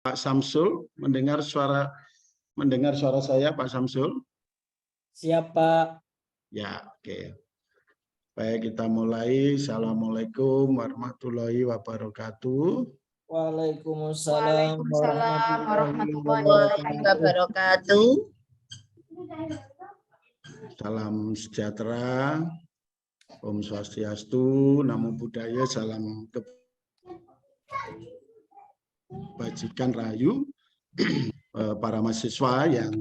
Pak Samsul, mendengar suara saya, Pak Samsul? Siapa? Ya, oke. Baik, kita mulai. Assalamualaikum warahmatullahi wabarakatuh. Waalaikumsalam warahmatullahi wabarakatuh. Salam sejahtera, Om Swastiastu, Namo Buddhaya, salam kebajikan rahayu, para mahasiswa yang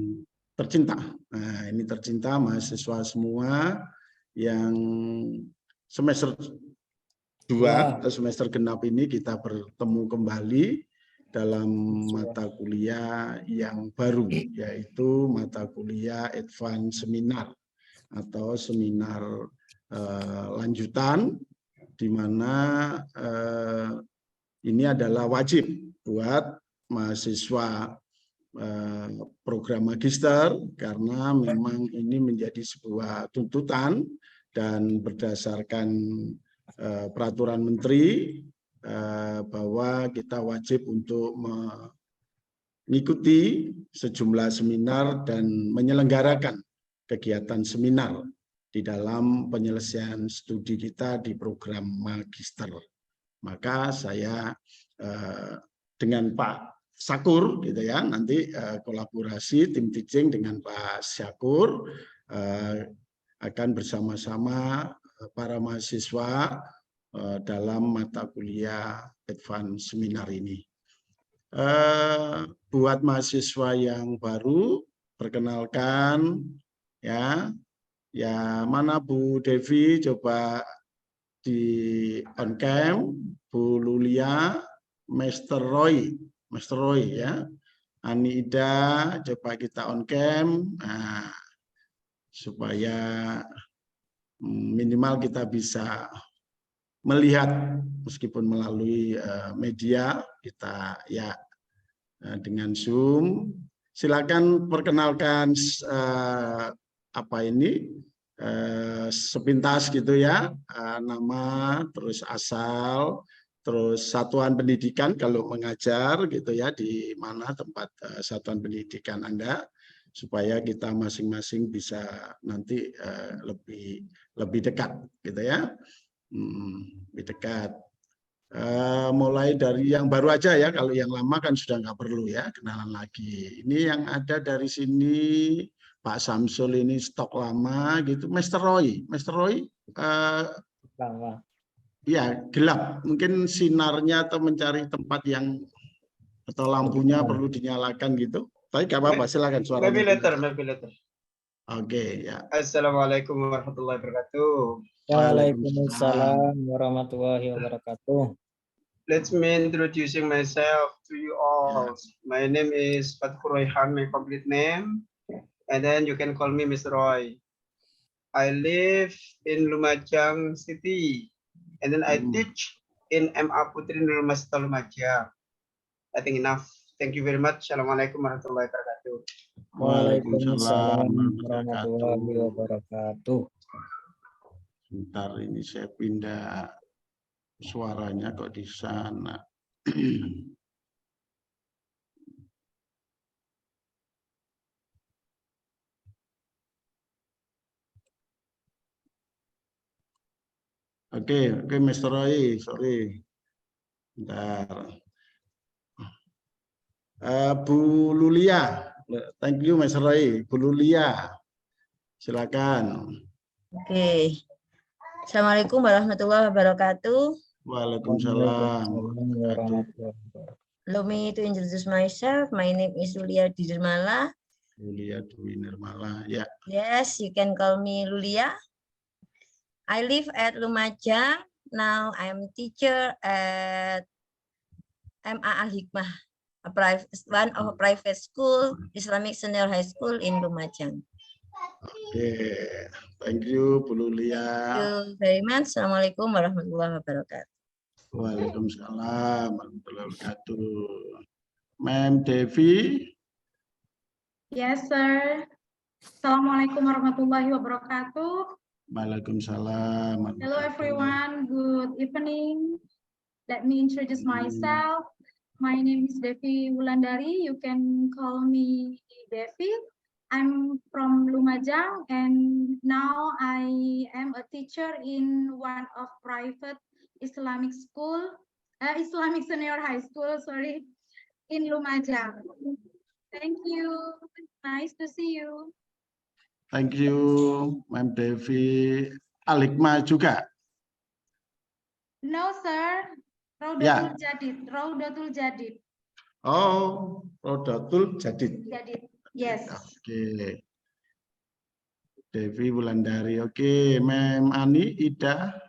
tercinta. Nah, ini tercinta mahasiswa semua yang semester 2 atau semester genap ini kita bertemu kembali dalam mata kuliah yang baru, yaitu mata kuliah Advanced Seminar atau seminar lanjutan, di mana ini adalah wajib buat mahasiswa program magister, karena memang ini menjadi sebuah tuntutan dan berdasarkan peraturan menteri bahwa kita wajib untuk mengikuti sejumlah seminar dan menyelenggarakan kegiatan seminar di dalam penyelesaian studi kita di program magister. Maka saya dengan Pak Sakur gitu ya, nanti kolaborasi tim teaching dengan Pak Syakur akan bersama-sama para mahasiswa dalam mata kuliah Advanced Seminar ini. Buat mahasiswa yang baru, perkenalkan ya mana Bu Devi, coba di on cam, Bu Lulia, Master Roy ya, Ani Ida, coba kita on cam, nah, supaya minimal kita bisa melihat meskipun melalui media kita ya dengan Zoom. Silakan perkenalkan sepintas gitu ya, nama, terus asal, terus satuan pendidikan kalau mengajar gitu ya, di mana tempat satuan pendidikan Anda, supaya kita masing-masing bisa nanti lebih dekat gitu ya, lebih dekat. Mulai dari yang baru aja ya, kalau yang lama kan sudah nggak perlu ya kenalan lagi. Ini yang ada dari sini Pak Samsul ini stok lama gitu. Master Roy Lama. ya gelap, mungkin sinarnya atau mencari tempat yang atau lampunya perlu dinyalakan gitu. Tapi nggak apa-apa, silakan suaranya. Maybe later. Oke, ya. Assalamualaikum warahmatullahi wabarakatuh. Waalaikumsalam warahmatullahi wabarakatuh. Let me introducing myself to you all. My name is Fatkur Royhan, my complete name, and then you can call me Mr. Roy. I live in Lumajang City, and then I teach in MA Putri Nurul Masjid Lumajang. I think enough. Thank you very much. Assalamualaikum warahmatullahi wabarakatuh. Waalaikumsalam warahmatullahi wabarakatuh. Bentar, ini saya pindah suaranya kok di sana. Oke, Mr. Roy, sorry. Bentar. Bu Lulia, thank you Mr. Roy. Bu Lulia, silakan. Oke. Assalamualaikum warahmatullahi wabarakatuh. Waalaikumsalam. Allow me to introduce myself. My name is Lulia Dirmala. Lulia Dwi Nirmala, ya. Yes, you can call me Lulia. I live at Lumajang. Now I'm teacher at MA Al Hikmah, one of a private school, Islamic Senior High School in Lumajang. Oke, thank you Bu Lulia. Thank you very much. Assalamualaikum warahmatullahi wabarakatuh. Waalaikumsalam warahmatullahi wabarakatuh. Ma'am Devi. Yes, sir. Assalamualaikum warahmatullahi wabarakatuh. Waalaikumsalam. Hello, everyone. Good evening. Let me introduce myself. My name is Devi Wulandari. You can call me Devi. I'm from Lumajang, and now I am a teacher in one of private Islamic school, Islamic senior high school, sorry, in Lumajang. Thank you. Nice to see you. Thank you, Ma'am Devi. Alikma juga. No, sir. Raudatul Jadid. Raudatul Jadid. Oh, Rodatul Jadid. Jadid. Yes. Oke. Devi Wulandari. Oke, Ma'am Ani, Ida.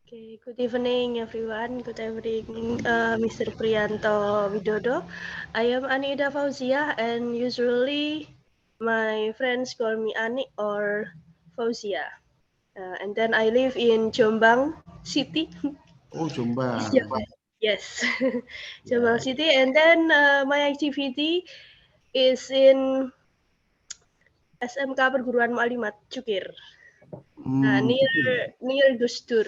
Okay, good evening everyone. Good evening, Mr. Priyanto Widodo. I am Anida Fauzia, and usually my friends call me Ani or Fauzia. And then I live in Jombang City. Oh, Jombang. Yes, Jombang City. And then my activity is in SMK Perguruan Mu'alimat Cukir, near Gus Dur.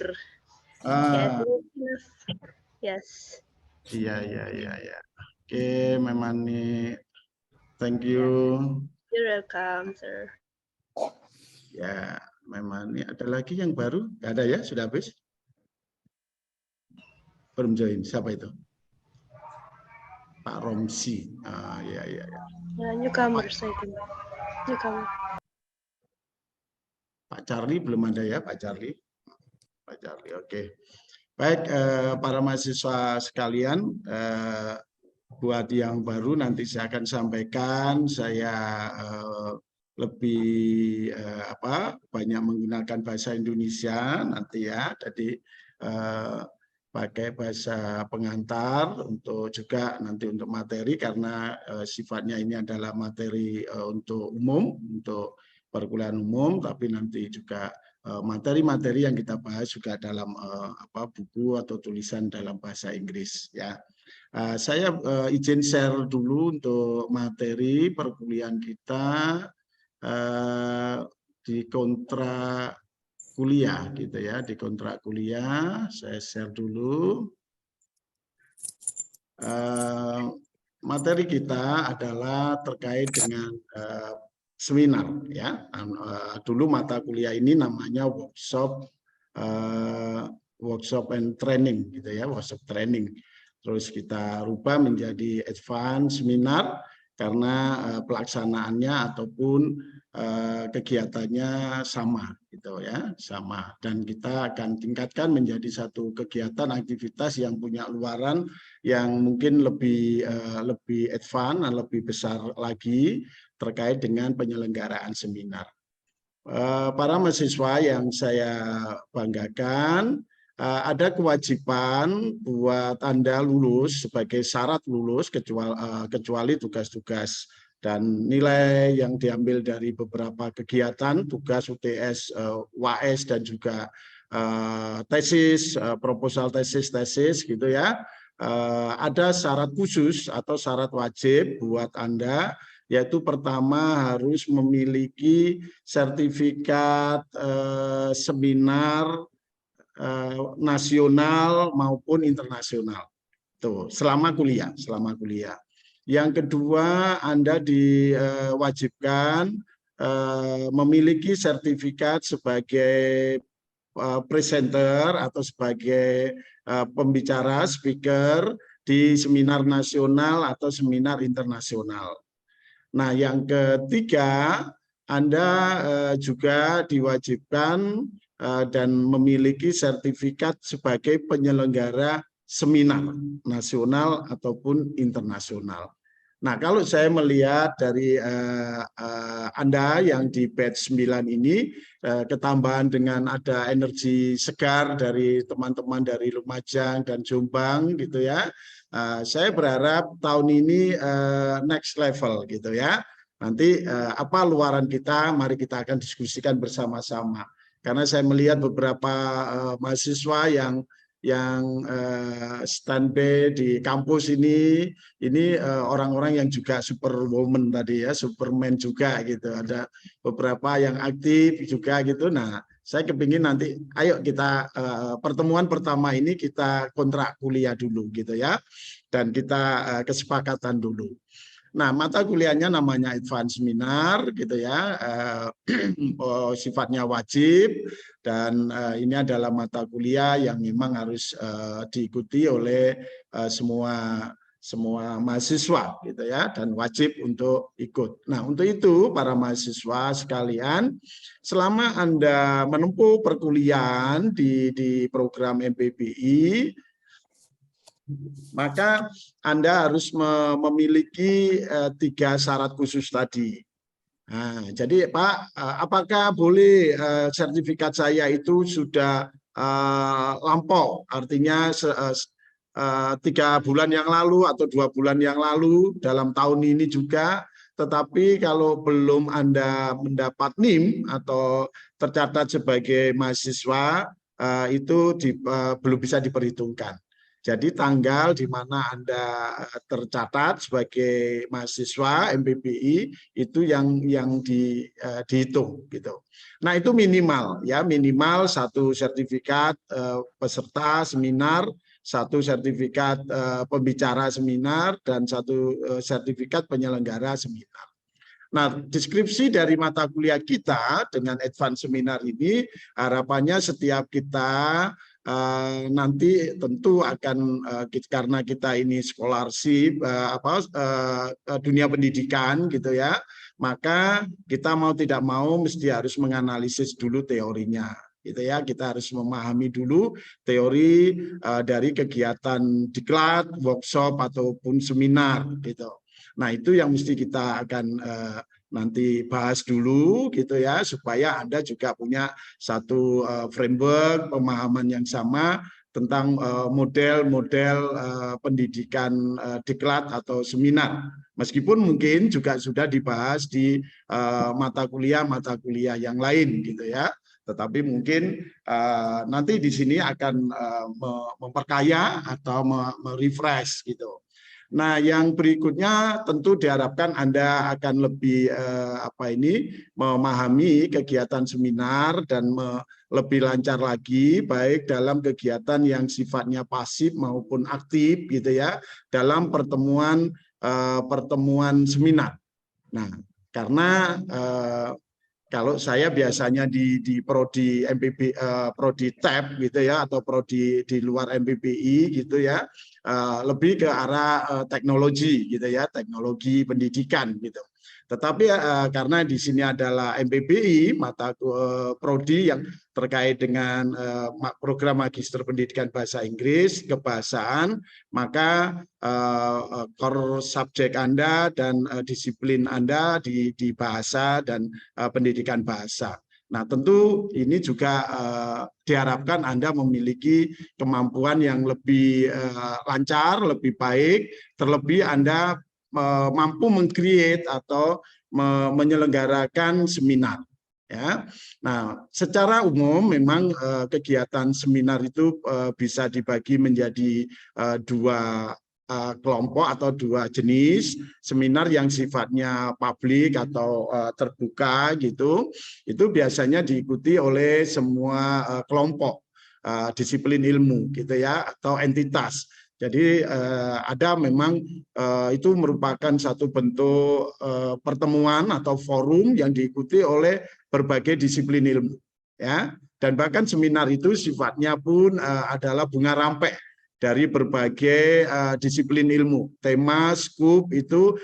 Yes. Iya. Oke, memang nih. Thank you. You're welcome, sir. Ya, memang nih. Ada lagi yang baru? Nggak ada ya? Sudah habis? Belum join. Siapa itu? Pak Romsi. Iya. Newcomer, saya think. Newcomer. Pak Charlie belum ada ya, Pak Charlie. Oke. Baik, para mahasiswa sekalian, buat yang baru nanti saya akan sampaikan, saya lebih banyak menggunakan bahasa Indonesia nanti ya, jadi pakai bahasa pengantar untuk juga nanti untuk materi, karena sifatnya ini adalah materi untuk umum, untuk perkuliahan umum, tapi nanti juga materi-materi yang kita bahas juga dalam buku atau tulisan dalam bahasa Inggris ya. Saya izin share dulu untuk materi perkuliahan kita di kontrak kuliah gitu ya, di kontrak kuliah saya share dulu. Materi kita adalah terkait dengan seminar ya. Dulu mata kuliah ini namanya workshop and training gitu ya, workshop training. Terus kita rubah menjadi advance seminar karena pelaksanaannya ataupun kegiatannya sama gitu ya, sama, dan kita akan tingkatkan menjadi satu kegiatan aktivitas yang punya luaran yang mungkin lebih advance dan lebih besar lagi terkait dengan penyelenggaraan seminar. Para mahasiswa yang saya banggakan, ada kewajiban buat Anda lulus sebagai syarat lulus kecuali tugas-tugas dan nilai yang diambil dari beberapa kegiatan, tugas UTS, UAS dan juga tesis, proposal tesis gitu ya. Ada syarat khusus atau syarat wajib buat Anda, yaitu pertama harus memiliki sertifikat seminar nasional maupun internasional. Tuh, selama kuliah. Yang kedua, Anda diwajibkan memiliki sertifikat sebagai presenter atau sebagai pembicara, speaker di seminar nasional atau seminar internasional. Nah, yang ketiga, Anda juga diwajibkan dan memiliki sertifikat sebagai penyelenggara seminar nasional ataupun internasional. Nah, kalau saya melihat dari Anda yang di batch 9 ini, ketambahan dengan ada energi segar dari teman-teman dari Lumajang dan Jombang gitu ya. Saya berharap tahun ini next level gitu ya. Nanti apa luaran kita, mari kita akan diskusikan bersama-sama. Karena saya melihat beberapa mahasiswa yang standby di kampus ini orang-orang yang juga superwoman tadi ya, superman juga gitu. Ada beberapa yang aktif juga gitu. Nah, Saya kepingin nanti, ayo kita pertemuan pertama ini kita kontrak kuliah dulu gitu ya, dan kita kesepakatan dulu. Nah, mata kuliahnya namanya advance seminar gitu ya, sifatnya wajib, dan ini adalah mata kuliah yang memang harus diikuti oleh semua mahasiswa gitu ya, dan wajib untuk ikut. Nah, untuk itu para mahasiswa sekalian, selama Anda menempuh perkuliahan di program MPBI, maka Anda harus memiliki 3 syarat khusus tadi. Nah, jadi Pak, apakah boleh sertifikat saya itu sudah lampau, artinya 3 bulan yang lalu atau 2 bulan yang lalu dalam tahun ini juga, tetapi kalau belum Anda mendapat NIM atau tercatat sebagai mahasiswa, itu belum bisa diperhitungkan. Jadi tanggal di mana Anda tercatat sebagai mahasiswa MPBI itu yang dihitung gitu. Nah, itu minimal ya, minimal 1 sertifikat peserta seminar, 1 sertifikat pembicara seminar, dan 1 sertifikat penyelenggara seminar. Nah, deskripsi dari mata kuliah kita dengan advance seminar ini harapannya setiap kita nanti tentu akan karena kita ini scholarship dunia pendidikan gitu ya, maka kita mau tidak mau mesti harus menganalisis dulu teorinya gitu ya. Kita harus memahami dulu teori dari kegiatan diklat, workshop ataupun seminar gitu. Nah, itu yang mesti kita akan nanti bahas dulu gitu ya, supaya Anda juga punya satu framework pemahaman yang sama tentang model-model pendidikan diklat atau seminar. Meskipun mungkin juga sudah dibahas di mata kuliah yang lain gitu ya. Tetapi mungkin nanti di sini akan memperkaya atau merefresh gitu. Nah, yang berikutnya tentu diharapkan Anda akan lebih memahami kegiatan seminar dan lebih lancar lagi baik dalam kegiatan yang sifatnya pasif maupun aktif gitu ya, dalam pertemuan seminar. Nah, karena kalau saya biasanya di prodi MPB, prodi TEP gitu ya, atau prodi di luar MPBI gitu ya, lebih ke arah teknologi gitu ya, teknologi pendidikan gitu. Tetapi karena di sini adalah MPBI, mata prodi yang terkait dengan program Magister Pendidikan Bahasa Inggris, kebahasaan, maka core subjek Anda dan disiplin Anda di bahasa dan pendidikan bahasa. Nah, tentu ini juga diharapkan Anda memiliki kemampuan yang lebih lancar, lebih baik, terlebih Anda mampu meng-create atau menyelenggarakan seminar. Ya, nah secara umum memang kegiatan seminar itu bisa dibagi menjadi 2 kelompok atau 2 jenis. Seminar yang sifatnya publik atau terbuka gitu, itu biasanya diikuti oleh semua kelompok disiplin ilmu gitu ya, atau entitas. Jadi ada memang itu merupakan satu bentuk pertemuan atau forum yang diikuti oleh berbagai disiplin ilmu ya, dan bahkan seminar itu sifatnya pun adalah bunga rampek dari berbagai disiplin ilmu. Tema skup itu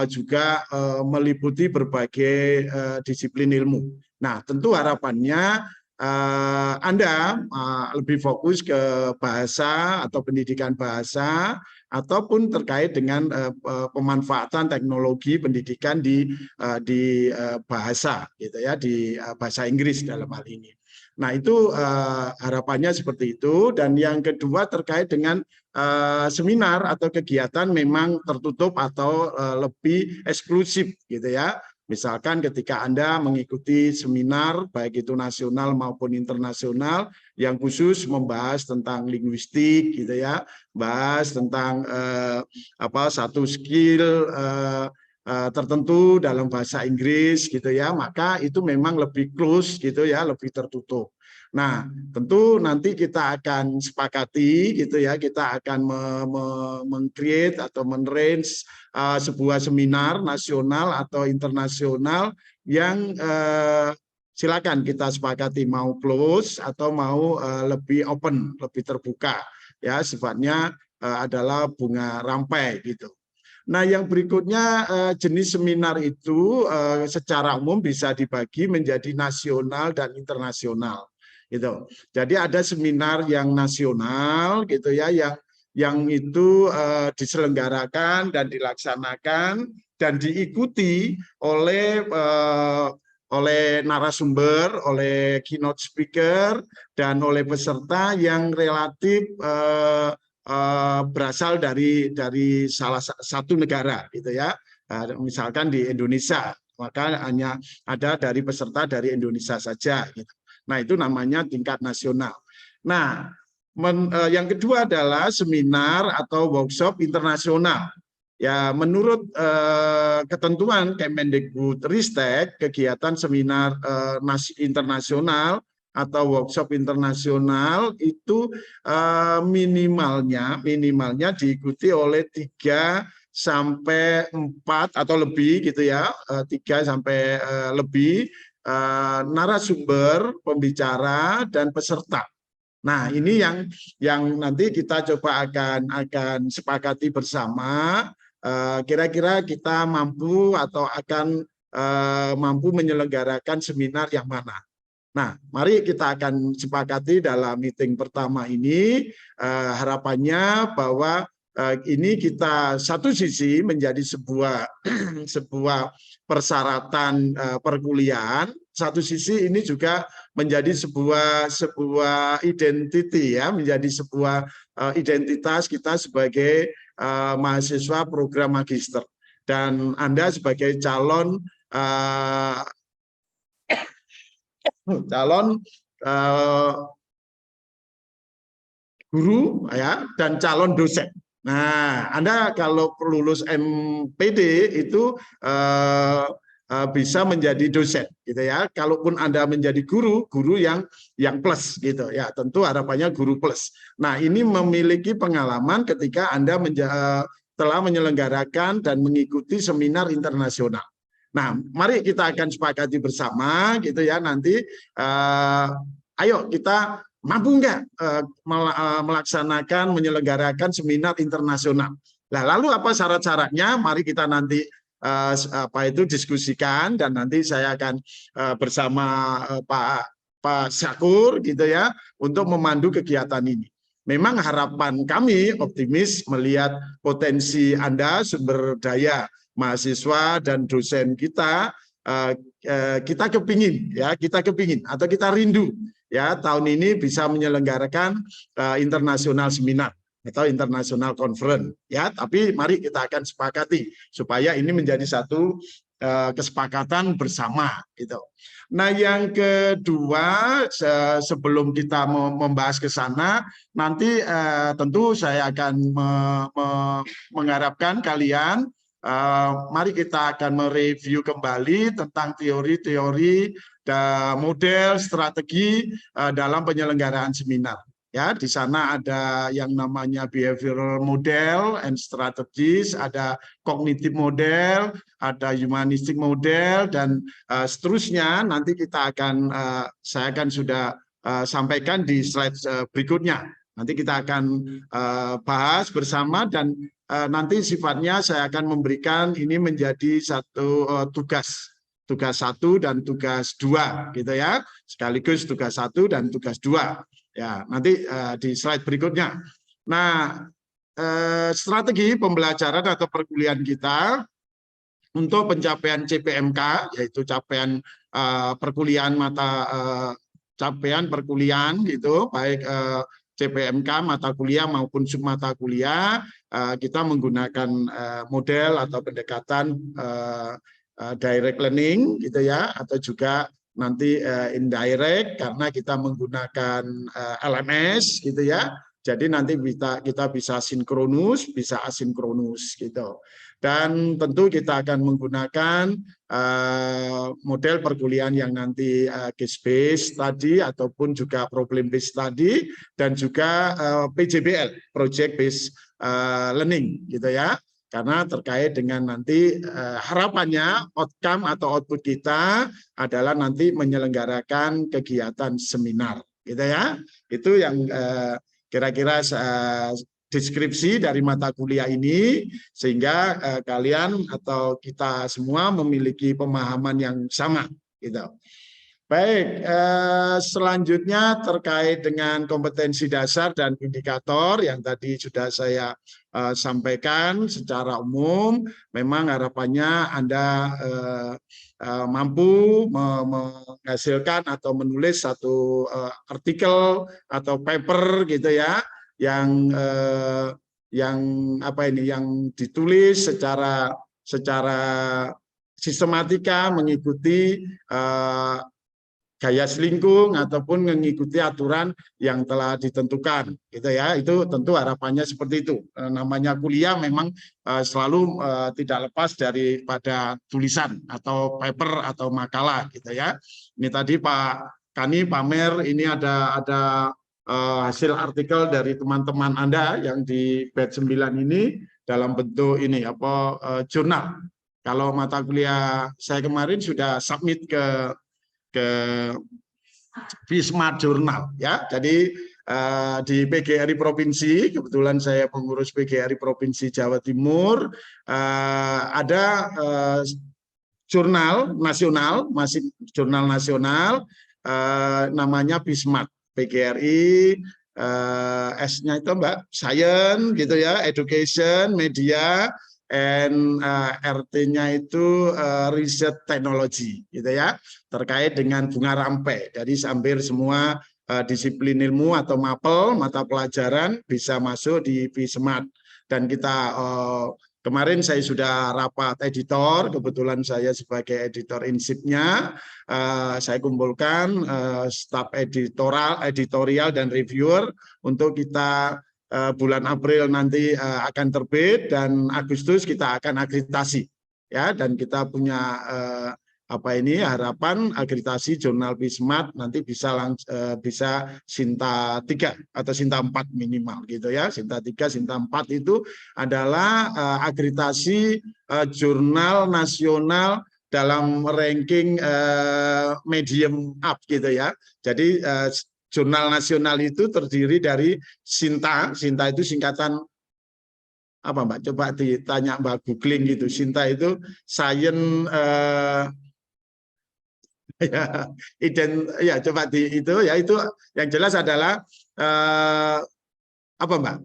juga meliputi berbagai disiplin ilmu. Nah, tentu harapannya Anda lebih fokus ke bahasa atau pendidikan bahasa, ataupun terkait dengan pemanfaatan teknologi pendidikan di bahasa gitu ya, di bahasa Inggris dalam hal ini. Nah, itu harapannya seperti itu. Dan yang kedua terkait dengan seminar atau kegiatan memang tertutup atau lebih eksklusif gitu ya. Misalkan ketika Anda mengikuti seminar, baik itu nasional maupun internasional, yang khusus membahas tentang linguistik, gitu ya, bahas tentang satu skill tertentu dalam bahasa Inggris gitu ya, maka itu memang lebih close gitu ya, lebih tertutup. Nah, tentu nanti kita akan sepakati gitu ya, kita akan meng-create atau men-range sebuah seminar nasional atau internasional yang silakan kita sepakati mau close atau mau lebih open, lebih terbuka ya, sifatnya adalah bunga rampai gitu. Nah, yang berikutnya jenis seminar itu secara umum bisa dibagi menjadi nasional dan internasional. Gitu. Jadi ada seminar yang nasional gitu ya, yang itu diselenggarakan dan dilaksanakan dan diikuti oleh narasumber, oleh keynote speaker dan oleh peserta yang relatif berasal dari salah satu negara gitu ya. Misalkan di Indonesia, maka hanya ada dari peserta dari Indonesia saja gitu. Nah, itu namanya tingkat nasional. Nah, yang kedua adalah seminar atau workshop internasional. Ya, menurut ketentuan Kemendikbudristek, kegiatan seminar internasional atau workshop internasional itu minimalnya diikuti oleh 3 sampai 4 atau lebih gitu ya, 3 sampai lebih narasumber, pembicara dan peserta. Nah, ini yang nanti kita coba akan sepakati bersama. Kira-kira kita mampu atau akan mampu menyelenggarakan seminar yang mana. Nah, mari kita akan sepakati dalam meeting pertama ini harapannya bahwa ini kita satu sisi menjadi sebuah persyaratan perkuliahan, satu sisi ini juga menjadi sebuah identity ya, menjadi sebuah identitas kita sebagai mahasiswa program magister, dan Anda sebagai calon guru ya dan calon dosen. Nah, Anda kalau lulus MPD itu bisa menjadi dosen gitu ya. Kalaupun Anda menjadi guru yang plus gitu ya, tentu harapannya guru plus. Nah, ini memiliki pengalaman ketika Anda telah menyelenggarakan dan mengikuti seminar internasional. Nah, mari kita akan sepakati bersama gitu ya, nanti ayo kita mampu nggak melaksanakan, menyelenggarakan seminar internasional. Nah, lalu apa syarat-syaratnya? Mari kita nanti diskusikan, dan nanti saya akan bersama Pak Syakur gitu ya untuk memandu kegiatan ini. Memang harapan kami optimis melihat potensi Anda, sumber daya mahasiswa dan dosen kita, kita kepingin atau kita rindu ya tahun ini bisa menyelenggarakan internasional seminar atau internasional conference ya, tapi mari kita akan sepakati supaya ini menjadi satu kesepakatan bersama gitu. Nah, yang kedua, sebelum kita membahas ke sana, nanti tentu saya akan mengharapkan kalian mari kita akan mereview kembali tentang teori-teori dan model strategi dalam penyelenggaraan seminar. Ya, di sana ada yang namanya behavioral model and strategies, ada cognitive model, ada humanistic model, dan seterusnya. Nanti kita akan saya akan sudah sampaikan di slide berikutnya. Nanti kita akan bahas bersama, dan nanti sifatnya saya akan memberikan ini menjadi satu tugas 1 dan tugas 2 gitu ya, sekaligus tugas 1 dan tugas 2 ya, nanti di slide berikutnya. Nah, strategi pembelajaran atau perkuliahan kita untuk pencapaian CPMK, yaitu capaian perkuliahan capaian perkuliahan gitu, baik CPMK mata kuliah maupun submata kuliah, kita menggunakan model atau pendekatan direct learning gitu ya, atau juga nanti indirect karena kita menggunakan LMS gitu ya, Jadi nanti kita bisa sinkronus, bisa asinkronus gitu. Dan tentu kita akan menggunakan model perkuliahan yang nanti case based tadi ataupun juga problem based tadi dan juga PJBL, project based learning gitu ya. Karena terkait dengan nanti harapannya outcome atau output kita adalah nanti menyelenggarakan kegiatan seminar gitu ya. Itu yang kira-kira deskripsi dari mata kuliah ini sehingga kalian atau kita semua memiliki pemahaman yang sama gitu. Baik, selanjutnya terkait dengan kompetensi dasar dan indikator yang tadi sudah saya sampaikan secara umum, memang harapannya Anda mampu menghasilkan atau menulis satu artikel atau paper gitu ya, yang apa ini, yang ditulis secara sistematika mengikuti gaya selingkung ataupun mengikuti aturan yang telah ditentukan gitu ya. Itu tentu harapannya seperti itu. Namanya kuliah memang selalu tidak lepas daripada tulisan atau paper atau makalah gitu ya. Ini tadi Pak Kani pamer ini ada hasil artikel dari teman-teman Anda yang di batch 9 ini dalam bentuk ini apa jurnal. Kalau mata kuliah saya kemarin sudah submit ke Vismart Journal ya. Jadi di PGRI Provinsi, kebetulan saya pengurus PGRI Provinsi Jawa Timur, ada jurnal nasional, masih jurnal nasional namanya Vismart PGRI, S-nya itu Mbak, Science gitu ya, Education, Media, and RT-nya itu Research Technology gitu ya, terkait dengan bunga rampai. Jadi hampir semua disiplin ilmu atau mapel mata pelajaran bisa masuk di Vismart. Dan kita kemarin saya sudah rapat editor, kebetulan saya sebagai editor insipnya, saya kumpulkan staf editorial dan reviewer untuk kita bulan April nanti akan terbit dan Agustus kita akan akreditasi ya, dan kita punya harapan akreditasi jurnal Vismart nanti bisa Sinta 3 atau Sinta 4 minimal gitu ya. Sinta 3, Sinta 4 itu adalah akreditasi jurnal nasional dalam ranking medium up gitu ya. Jadi jurnal nasional itu terdiri dari Sinta. Sinta itu singkatan apa Mbak? Coba ditanya Mbak googling gitu. Sinta itu Science ya coba itu yang jelas adalah apa Mbak?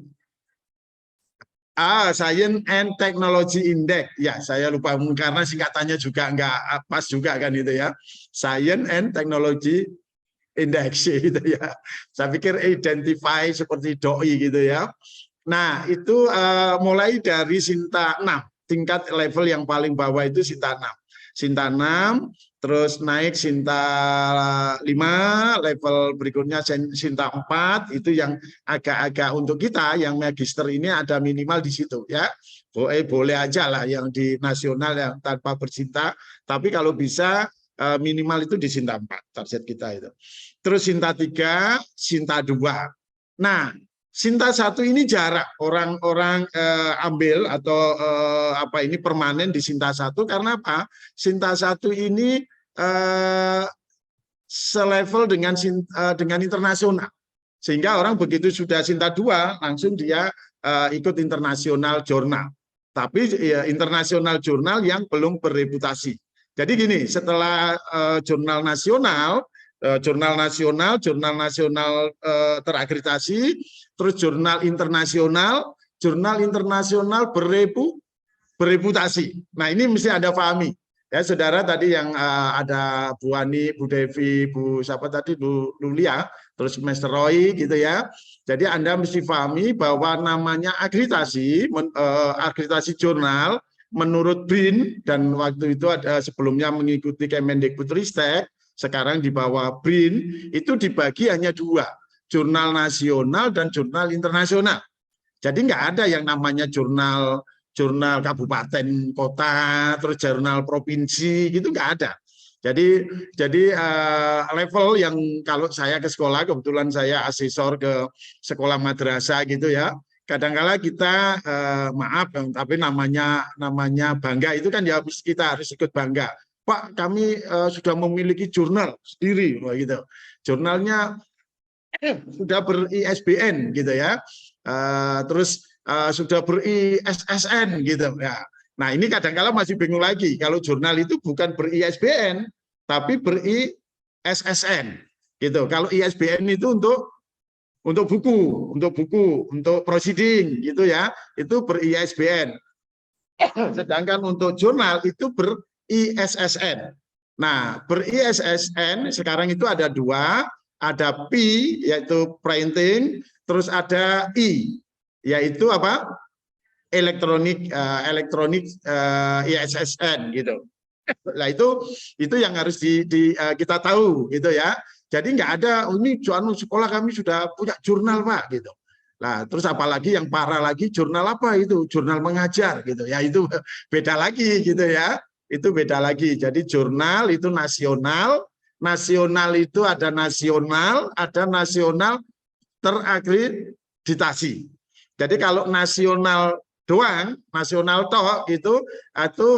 Science and Technology Index. Ya, saya lupa karena singkatannya juga nggak pas juga kan itu ya. Science and Technology Index gitu ya. Saya pikir identify seperti doi gitu ya. Nah, itu mulai dari Sinta 6, tingkat level yang paling bawah itu Sinta 6. Sinta 6, terus naik Sinta 5, level berikutnya Sinta 4, itu yang agak-agak untuk kita yang magister ini ada minimal di situ ya. Boleh aja lah yang di nasional yang tanpa bercinta, tapi kalau bisa minimal itu di Sinta 4 target kita itu. Terus Sinta 3, Sinta 2. Nah, Sinta 1 ini jarak orang-orang ambil atau permanen di Sinta 1 karena apa? Sinta 1 ini selevel dengan internasional. Sehingga orang begitu sudah Sinta 2 langsung dia ikut internasional jurnal. Tapi internasional jurnal yang belum berreputasi. Jadi gini, setelah jurnal nasional terakreditasi, terus jurnal internasional berreputasi. Nah ini mesti Anda pahami. Ya saudara tadi yang ada Bu Ani, Bu Devi, Bu siapa tadi, Bu Lulia, terus Mr. Roy gitu ya. Jadi Anda mesti pahami bahwa namanya akreditasi jurnal menurut BRIN, dan waktu itu ada sebelumnya mengikuti Kemendikbudristek, sekarang di bawah BRIN, itu dibagi hanya 2. jurnal nasional dan jurnal internasional. Jadi nggak ada yang namanya jurnal kabupaten kota terus jurnal provinsi gitu, nggak ada. Jadi level yang kalau saya ke sekolah, kebetulan saya asesor ke sekolah madrasah gitu ya, kadang-kala kita maaf tapi namanya bangga itu kan ya kita harus ikut bangga. Pak, kami sudah memiliki jurnal sendiri gitu. Jurnalnya sudah ber-ISBN gitu ya. Terus sudah ber-ISSN gitu ya. Nah, ini kadang-kala masih bingung lagi kalau jurnal itu bukan ber-ISBN tapi ber-ISSN gitu. Kalau ISBN itu untuk buku, untuk proceeding gitu ya, itu ber-ISBN. Sedangkan untuk jurnal itu ber-ISSN. Nah, ber-ISSN sekarang itu ada dua, ada P yaitu printing, terus ada I yaitu apa? Elektronik ISSN gitu. Nah, itu yang harus kita tahu gitu ya. Jadi nggak ada ini sekolah kami sudah punya jurnal Pak gitu. Nah, terus apalagi yang parah lagi jurnal apa itu? Jurnal mengajar gitu ya. Itu beda lagi gitu ya. Itu beda lagi. Jadi jurnal itu nasional, nasional itu ada nasional terakreditasi. Jadi kalau nasional doang, nasional toh itu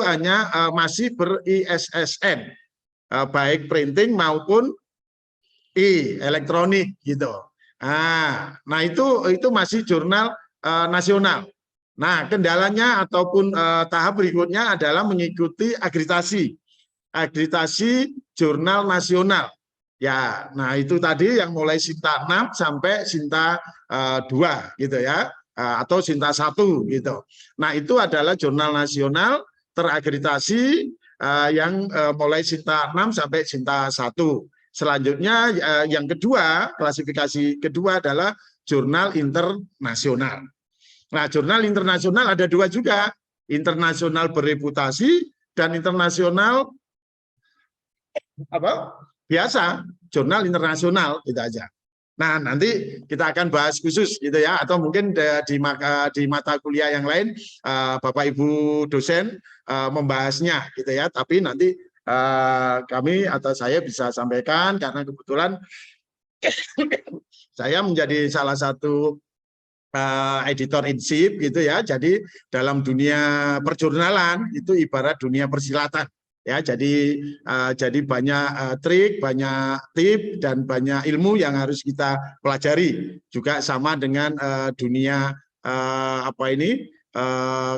hanya masih ber-ISSN, baik printing maupun elektronik gitu. Nah itu masih jurnal nasional. Nah, kendalanya ataupun tahap berikutnya adalah mengikuti akreditasi jurnal nasional. Ya, nah itu tadi yang mulai Sinta 6 sampai Sinta 2 gitu ya, atau Sinta 1 gitu. Nah, itu adalah jurnal nasional terakreditasi yang mulai Sinta 6 sampai Sinta 1. Selanjutnya yang kedua, klasifikasi kedua adalah jurnal internasional. Nah, jurnal internasional ada dua juga, internasional bereputasi dan internasional biasa, jurnal internasional gitu aja. Nah, nanti kita akan bahas khusus gitu ya, atau mungkin di mata kuliah yang lain Bapak Ibu dosen membahasnya gitu ya. Tapi nanti kami atau saya bisa sampaikan karena kebetulan saya menjadi salah satu editor in chief gitu ya. Jadi dalam dunia perjurnalan itu ibarat dunia persilatan ya. Jadi banyak trik, banyak tip dan banyak ilmu yang harus kita pelajari. Juga sama dengan dunia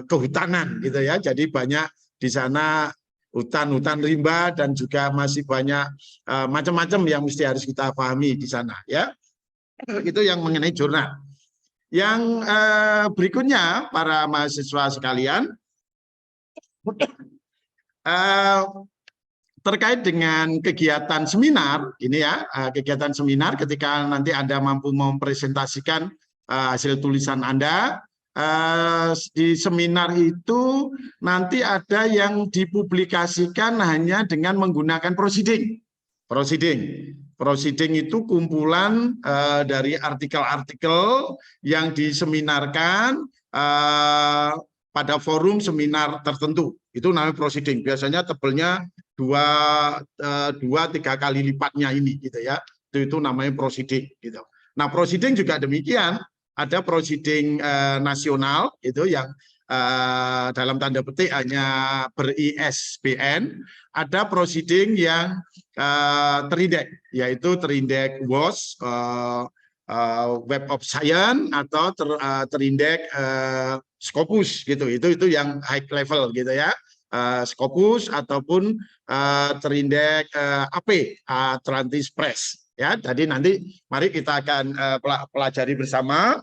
kehutanan gitu ya. Jadi banyak di sana hutan rimba dan juga masih banyak macam-macam yang mesti harus kita pahami di sana ya. Itu yang mengenai jurnal. Yang berikutnya para mahasiswa sekalian, terkait dengan kegiatan seminar ini ya, kegiatan seminar ketika nanti Anda mampu mempresentasikan hasil tulisan Anda di seminar itu nanti ada yang dipublikasikan hanya dengan menggunakan proceeding. Proceeding itu kumpulan dari artikel-artikel yang diseminarkan pada forum seminar tertentu. Itu namanya proceeding. Biasanya tebelnya 2-3 kali lipatnya ini gitu ya. Itu namanya proceeding gitu. Nah, proceeding juga demikian. Ada proceeding nasional itu yang dalam tanda petik hanya ber-ISBN. Ada proceeding yang terindeks, yaitu terindeks WOS, Web of Science, atau terindeks Scopus gitu. Itu yang high level gitu ya. Scopus ataupun terindeks AP, Atlantis Press. Ya, jadi nanti mari kita akan pelajari bersama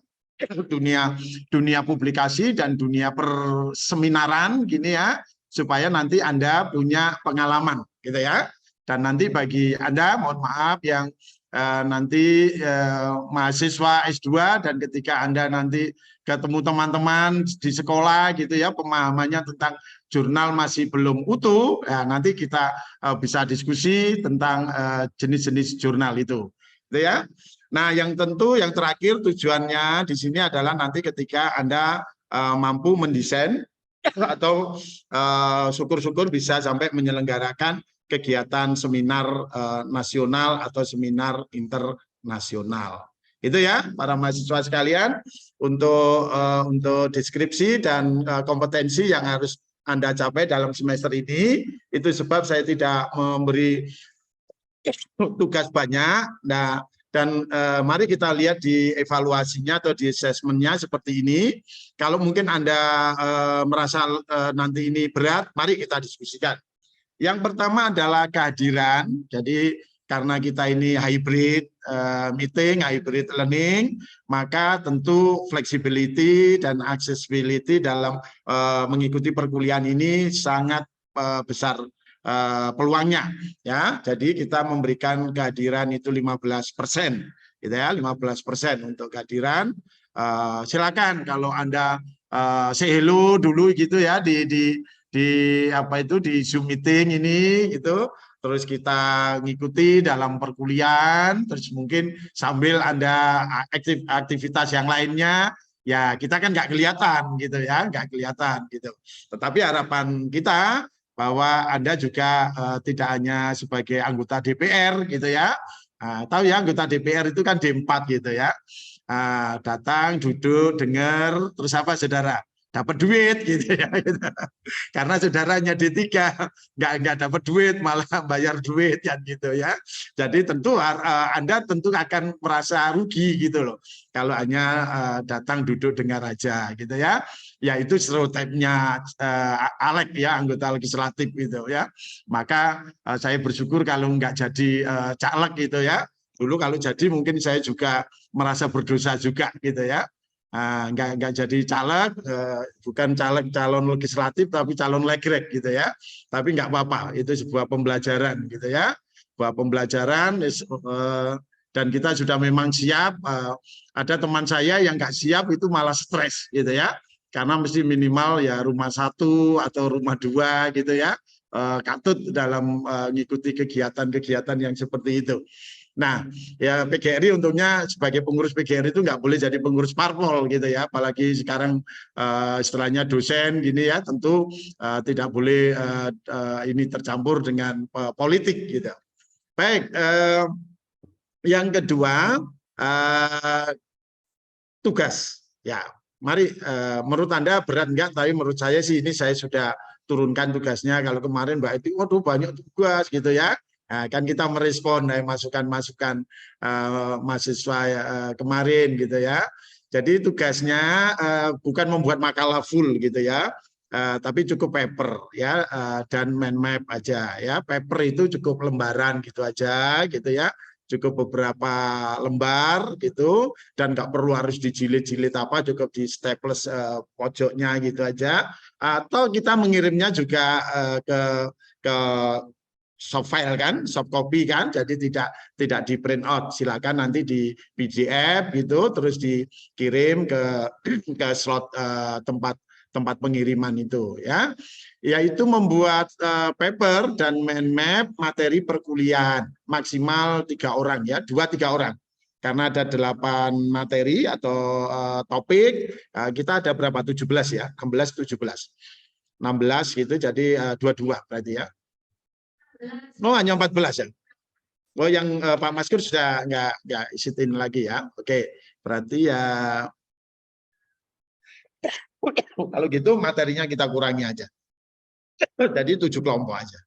dunia publikasi dan dunia perseminaran gini ya, supaya nanti Anda punya pengalaman gitu ya. Dan nanti bagi Anda, mohon maaf yang nanti mahasiswa S2 dan ketika Anda nanti ketemu teman-teman di sekolah gitu ya, pemahamannya tentang jurnal masih belum utuh, ya, nanti kita bisa diskusi tentang jenis-jenis jurnal itu ya. Nah, yang tentu yang terakhir tujuannya di sini adalah nanti ketika Anda mampu mendesain atau syukur-syukur bisa sampai menyelenggarakan kegiatan seminar nasional atau seminar internasional. Itu ya para mahasiswa sekalian untuk deskripsi dan kompetensi yang harus Anda capai dalam semester ini. Itu sebab saya tidak memberi tugas banyak. Nah, dan mari kita lihat di evaluasinya atau di asesmennya seperti ini. Kalau mungkin Anda merasa nanti ini berat, mari kita diskusikan. Yang pertama adalah kehadiran. Jadi karena kita ini hybrid meeting, hybrid learning, maka tentu flexibility dan accessibility dalam mengikuti perkuliahan ini sangat besar peluangnya, ya. Jadi kita memberikan kehadiran itu 15%, gitu ya, 15% untuk kehadiran. Silakan kalau Anda say hello dulu gitu ya di apa itu di Zoom meeting ini gitu. Terus kita ngikuti dalam perkuliahan, terus mungkin sambil Anda aktivitas yang lainnya, ya kita kan nggak kelihatan gitu ya, nggak kelihatan gitu. Tetapi harapan kita bahwa Anda juga tidak hanya sebagai anggota DPR gitu ya. Tahu ya anggota DPR itu kan D4 gitu ya. Datang, duduk, dengar, terus apa saudara? Dapat duit gitu ya. Karena saudaranya D3 nggak dapat duit, malah bayar duit kan gitu ya. Jadi tentu Anda tentu akan merasa rugi gitu loh kalau hanya datang duduk dengar aja gitu ya. Ya itu stereotipnya Alek ya, anggota legislatif gitu ya. Maka saya bersyukur kalau nggak jadi caleg gitu ya. Dulu kalau jadi mungkin saya juga merasa berdosa juga gitu ya. Nggak jadi caleg, bukan caleg calon legislatif tapi calon legrek gitu ya. Tapi nggak apa-apa, itu sebuah pembelajaran gitu ya, sebuah pembelajaran dan kita sudah memang siap. Ada teman saya yang nggak siap itu malah stres gitu ya, karena mesti minimal ya rumah 1 atau rumah 2 gitu ya, katut dalam mengikuti kegiatan-kegiatan yang seperti itu. Nah, ya PGRI untungnya sebagai pengurus PGRI itu nggak boleh jadi pengurus parpol gitu ya, apalagi sekarang istilahnya dosen gini ya, tentu tidak boleh ini tercampur dengan politik gitu. Baik, yang kedua tugas. Ya, mari menurut Anda berat enggak? Tapi menurut saya sih ini saya sudah turunkan tugasnya. Kalau kemarin Mbak Eti, waduh banyak tugas gitu ya. Nah, kan kita merespon masukan-masukan mahasiswa kemarin gitu ya. Jadi tugasnya bukan membuat makalah full gitu ya, tapi cukup paper ya, dan mind map aja ya. Paper itu cukup lembaran gitu aja gitu ya, cukup beberapa lembar gitu, dan nggak perlu harus dijilid-jilid apa, cukup di staples pojoknya gitu aja. Atau kita mengirimnya juga ke soft file kan, soft copy kan, jadi tidak di print out, silakan nanti di PDF gitu, terus dikirim ke slot tempat pengiriman itu ya, yaitu membuat paper dan mind map materi perkuliahan maksimal 3 orang ya, 2-3 orang. Karena ada 8 materi atau topik, kita ada berapa? 17 ya, 16, 17, 16 gitu, jadi 22 berarti ya. Oh, hanya 14 ya. Oh, yang Pak Maskur sudah nggak isitin lagi ya. Oke, berarti ya kalau gitu materinya kita kurangi aja. Jadi 7 kelompok aja.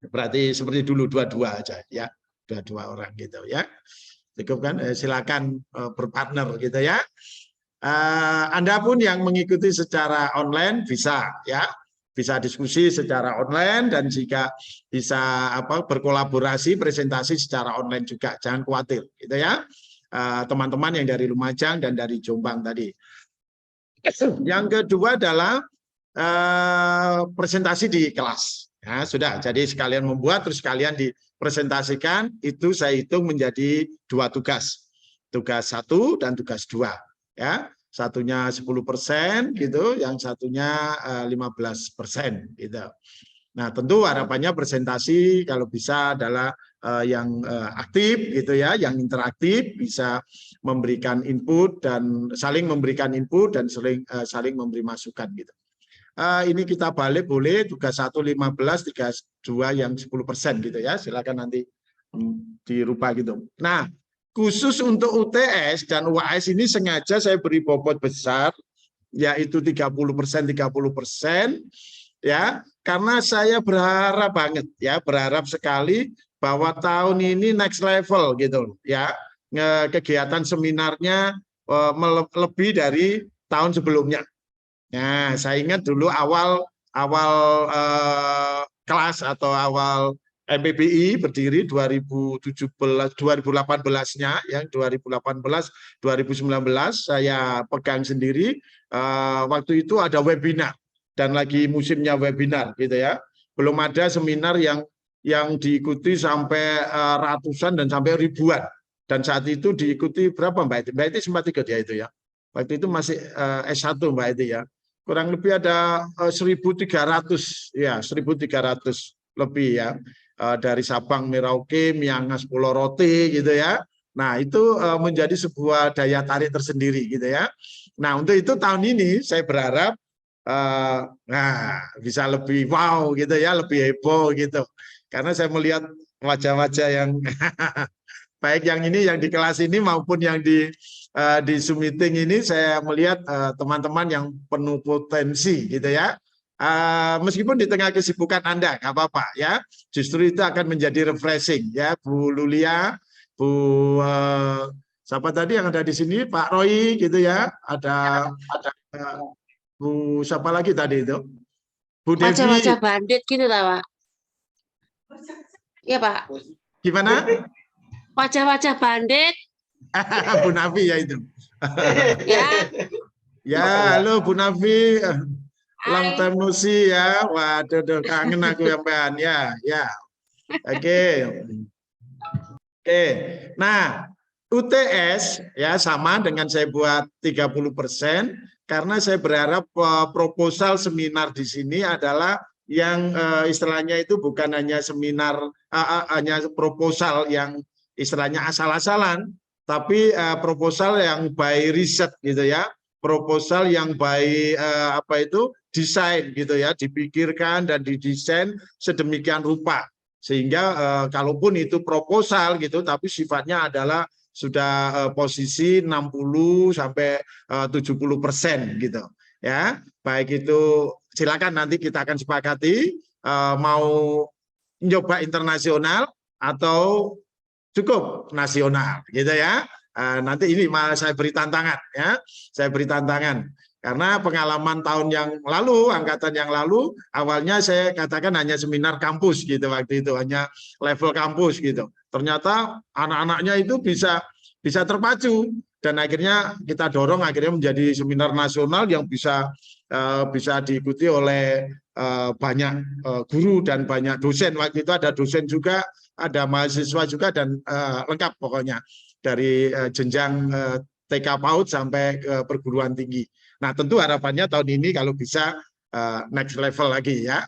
Berarti seperti dulu 22 aja ya. 22 orang gitu ya. Cukup kan? Silakan berpartner gitu ya. Anda pun yang mengikuti secara online bisa ya. Bisa diskusi secara online, dan jika bisa berkolaborasi presentasi secara online juga, jangan khawatir gitu ya, teman-teman yang dari Lumajang dan dari Jombang tadi. Yang kedua adalah presentasi di kelas ya, sudah, jadi sekalian membuat terus sekalian dipresentasikan. Itu saya hitung menjadi 2 tugas, tugas 1 dan tugas 2 ya. Satunya 10% gitu, yang satunya 15% gitu. Nah, tentu harapannya presentasi kalau bisa adalah yang aktif gitu ya, yang interaktif, bisa memberikan input dan saling memberikan input dan saling memberi masukan gitu. Ini kita balik boleh tugas 1 15, 32 yang 10% gitu ya. Silakan nanti dirubah gitu. Nah, khusus untuk UTS dan UAS ini sengaja saya beri bobot besar, yaitu 30%, 30%, ya, karena saya berharap banget, ya, berharap sekali bahwa tahun ini next level gitu, ya, kegiatan seminarnya lebih dari tahun sebelumnya. Nah, saya ingat dulu awal kelas atau awal MPBI berdiri 2017 2018-nya ya 2018 2019 saya pegang sendiri, waktu itu ada webinar dan lagi musimnya webinar gitu ya. Belum ada seminar yang diikuti sampai ratusan dan sampai ribuan. Dan saat itu diikuti berapa Mbak Eti? Mbak Eti sempat ikut ya itu ya. Waktu itu masih S1 Mbak Eti ya. Kurang lebih ada 1.300 ya, 1.300 lebih ya. Dari Sabang, Merauke, Miangas, Pulau Rote gitu ya. Nah, itu menjadi sebuah daya tarik tersendiri gitu ya. Nah, untuk itu tahun ini saya berharap bisa lebih wow gitu ya, lebih heboh gitu. Karena saya melihat wajah-wajah yang baik yang ini yang di kelas ini maupun yang di Zoom meeting ini saya melihat teman-teman yang penuh potensi gitu ya. Meskipun di tengah kesibukan Anda, nggak apa-apa ya. Justru itu akan menjadi refreshing ya, Bu Lulia, Bu siapa tadi yang ada di sini, Pak Roy gitu ya. Ada Bu siapa lagi tadi itu? Bu Devi. Wajah-wajah bandit gitu lah, Pak. Iya, Pak. Gimana? Wajah-wajah bandit. Bu Nafi ya itu. Ya. Ya, halo Bu Nafi. Long Hai. time no see ya. Waduh, kangen aku ya, Mbak. Ya. Oke. Nah, UTS ya sama dengan saya buat 30% karena saya berharap proposal seminar di sini adalah yang istilahnya itu bukan hanya seminar hanya proposal yang istilahnya asal-asalan, tapi proposal yang by riset gitu ya, proposal yang by desain gitu ya, dipikirkan dan didesain sedemikian rupa sehingga kalaupun itu proposal gitu, tapi sifatnya adalah sudah posisi 60 sampai 70% gitu ya. Baik itu silakan nanti kita akan sepakati mau nyoba internasional atau cukup nasional gitu ya. Nanti ini malah saya beri tantangan ya. Saya beri tantangan karena pengalaman tahun yang lalu, angkatan yang lalu, awalnya saya katakan hanya seminar kampus gitu waktu itu, hanya level kampus gitu. Ternyata anak-anaknya itu bisa terpacu dan akhirnya kita dorong akhirnya menjadi seminar nasional yang bisa diikuti oleh banyak guru dan banyak dosen. Waktu itu ada dosen juga, ada mahasiswa juga dan lengkap pokoknya dari jenjang TK PAUD sampai ke perguruan tinggi. Nah, tentu harapannya tahun ini kalau bisa next level lagi ya.